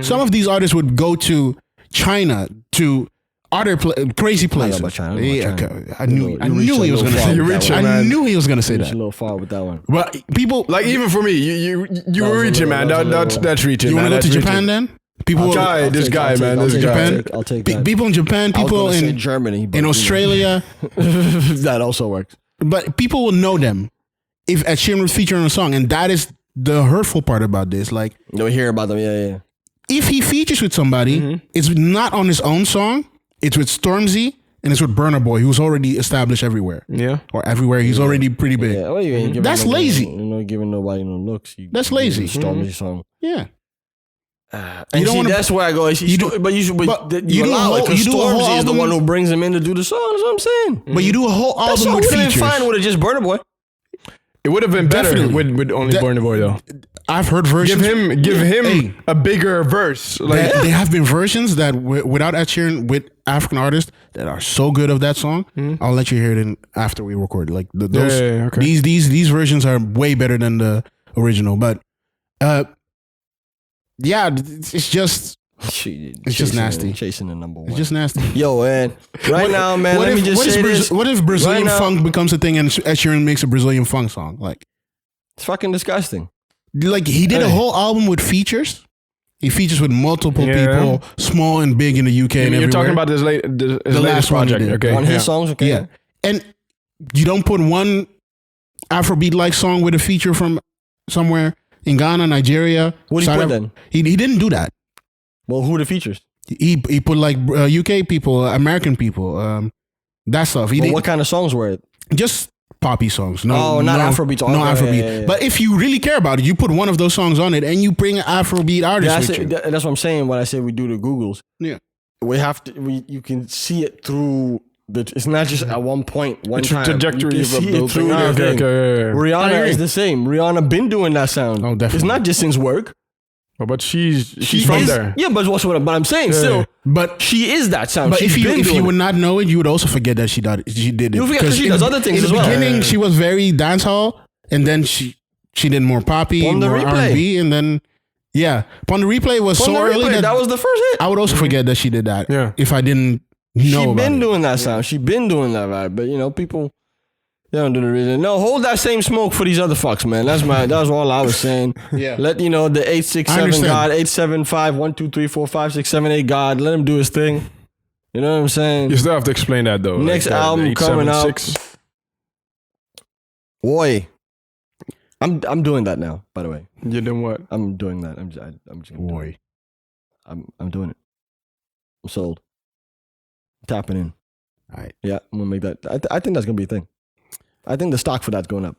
Speaker 1: some of these artists would go to China to other crazy places.
Speaker 3: about China, I know
Speaker 1: Yeah,
Speaker 3: about China.
Speaker 1: okay. I knew
Speaker 3: You reached
Speaker 1: he
Speaker 3: a
Speaker 1: was
Speaker 3: little
Speaker 1: going to
Speaker 3: far
Speaker 1: say.
Speaker 3: with that one.
Speaker 1: I knew he was going to say
Speaker 3: It's a
Speaker 1: that.
Speaker 3: little far with that one.
Speaker 1: But people
Speaker 2: Like even for me, you were reaching, man. That's reaching.
Speaker 1: you want
Speaker 2: man.
Speaker 1: to go to
Speaker 2: That's
Speaker 1: Japan
Speaker 2: reaching.
Speaker 1: then? People,
Speaker 2: Guy, this guy, man, this guy.
Speaker 3: I'll take
Speaker 1: pe-
Speaker 3: that.
Speaker 1: people in Japan,
Speaker 3: I was
Speaker 1: people
Speaker 3: gonna say
Speaker 1: in
Speaker 3: Germany, but,
Speaker 1: in
Speaker 3: you know,
Speaker 1: Australia,
Speaker 3: that also works.
Speaker 1: but people will know them if Ed Sheeran was featured on a song, and that is the hurtful part about this. Like,
Speaker 3: You'll hear about them. Yeah.
Speaker 1: if he features with somebody, it's not on his own song. It's with Stormzy and it's with Burna Boy, who's already established everywhere.
Speaker 2: Yeah.
Speaker 1: Or everywhere. He's already pretty big.
Speaker 3: Yeah, well, you ain't giving
Speaker 1: That's
Speaker 3: nobody,
Speaker 1: lazy.
Speaker 3: You're not giving nobody no looks.
Speaker 1: That's lazy.
Speaker 3: Stormy song.
Speaker 1: Yeah.
Speaker 3: And
Speaker 1: You don't
Speaker 3: see,
Speaker 1: wanna-
Speaker 3: that's where I go.
Speaker 1: you do-
Speaker 3: but you
Speaker 1: but
Speaker 3: you
Speaker 1: you do a
Speaker 3: allow
Speaker 1: whole-
Speaker 3: it because
Speaker 1: you do a whole
Speaker 3: Stormzy is the
Speaker 1: album-
Speaker 3: one who brings him in to do the song. That's what I'm saying.
Speaker 1: But you do a whole
Speaker 3: That
Speaker 1: album
Speaker 3: song
Speaker 1: with
Speaker 3: would have
Speaker 1: features.
Speaker 3: been fine with it just Burna Boy.
Speaker 2: It would have been better
Speaker 1: Definitely.
Speaker 2: with only Burna Boy though.
Speaker 1: I've heard versions.
Speaker 2: Give him
Speaker 1: Hey.
Speaker 2: a bigger verse. Like
Speaker 1: There have been versions that without Ed Sheeran with African artists that are so good of that song. I'll let you hear it after we record. Like those
Speaker 2: okay.
Speaker 1: these versions are way better than the original. But yeah, it's just nasty.
Speaker 3: Chasing the number one.
Speaker 1: it's just nasty.
Speaker 3: Yo, man. Right now, man. Let me just say this.
Speaker 1: What if Brazilian
Speaker 3: Right now-
Speaker 1: funk becomes a thing and Ed Sheeran makes a Brazilian funk song?
Speaker 3: It's fucking disgusting.
Speaker 1: Like he did a whole album with features. He features with multiple
Speaker 2: Yeah.
Speaker 1: people, small and big in the UK and
Speaker 2: you're
Speaker 1: everywhere.
Speaker 2: talking about his latest
Speaker 1: last one he
Speaker 2: project.
Speaker 1: did.
Speaker 2: Okay.
Speaker 3: On
Speaker 2: yeah.
Speaker 3: his songs, okay.
Speaker 1: Yeah. And you don't put one Afrobeat-like song with a feature from somewhere in Ghana, Nigeria.
Speaker 3: What did he
Speaker 1: South
Speaker 3: put
Speaker 1: Af-
Speaker 3: then?
Speaker 1: He didn't do that.
Speaker 3: Well, who are the features?
Speaker 1: He put like UK people, American people, that stuff. He
Speaker 3: Well,
Speaker 1: did
Speaker 3: what kind of songs were it?
Speaker 1: just poppy songs. No,
Speaker 3: Not Afrobeats.
Speaker 1: No
Speaker 3: Okay,
Speaker 1: Afrobeat.
Speaker 3: yeah.
Speaker 1: But if you really care about it, you put one of those songs on it and you bring an Afrobeat artist
Speaker 3: That's,
Speaker 1: with you.
Speaker 3: that's what I'm saying when I say we do the Googles.
Speaker 1: Yeah.
Speaker 3: We have to. You can see it through. It's not just at one point, one time.
Speaker 2: Trajectory
Speaker 3: You
Speaker 2: of
Speaker 3: can
Speaker 2: a
Speaker 3: see it
Speaker 2: building.
Speaker 3: through the
Speaker 2: Okay,
Speaker 3: thing.
Speaker 2: yeah. I
Speaker 3: Rihanna
Speaker 2: agree.
Speaker 3: is the same. Rihanna been doing that sound.
Speaker 1: Oh, definitely.
Speaker 3: It's not just since work.
Speaker 2: Oh, but she's
Speaker 3: She
Speaker 2: from
Speaker 3: is,
Speaker 2: there.
Speaker 3: Yeah, but what's what? But I'm saying
Speaker 2: Yeah.
Speaker 3: still,
Speaker 1: But
Speaker 3: she is that sound.
Speaker 1: But
Speaker 3: She's
Speaker 1: if you
Speaker 3: been doing
Speaker 1: would
Speaker 3: it.
Speaker 1: not know it, you would also forget that she did it.
Speaker 3: You forget 'cause she
Speaker 1: in
Speaker 3: does
Speaker 1: the-
Speaker 3: other things
Speaker 1: in
Speaker 3: as
Speaker 1: the
Speaker 3: well.
Speaker 1: beginning,
Speaker 2: Yeah.
Speaker 1: she was very dancehall, and then she did more poppy,
Speaker 3: Upon the
Speaker 1: more
Speaker 3: Replay.
Speaker 1: R&B, and then Upon the Replay was
Speaker 3: On
Speaker 1: so
Speaker 3: the
Speaker 1: early
Speaker 3: replay,
Speaker 1: that,
Speaker 3: that was the first hit.
Speaker 1: I would also forget that she did that.
Speaker 2: Yeah.
Speaker 1: If I didn't
Speaker 3: She
Speaker 1: know about
Speaker 3: been
Speaker 1: it.
Speaker 3: doing that sound. She been doing that vibe. But people, they don't do the reason. No, hold that same smoke for these other fucks, man. That's all I was saying.
Speaker 1: Yeah.
Speaker 3: Let the
Speaker 1: I
Speaker 3: 867
Speaker 1: understand.
Speaker 3: God, 875, 1, 2, 3, 4, 5, 6, 7, 8 God. Let him do his thing. You know what I'm saying?
Speaker 2: You still have to explain that though.
Speaker 3: Next
Speaker 2: the
Speaker 3: album coming out.
Speaker 2: 876.
Speaker 3: Boy. I'm doing that now, by the way.
Speaker 2: You done what?
Speaker 3: I'm doing that. I'm just gonna do it.
Speaker 1: Boy.
Speaker 3: I'm doing it. I'm sold. I'm tapping in.
Speaker 1: All right.
Speaker 3: Yeah, I'm gonna make that. I think that's gonna be a thing. I think the stock for that's going up.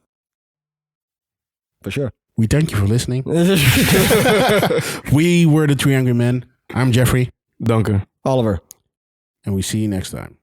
Speaker 3: For sure.
Speaker 1: We thank you for listening. We were the Three Angry Men. I'm Jeffrey,
Speaker 2: Duncan.
Speaker 3: Oliver.
Speaker 1: and we see you next time.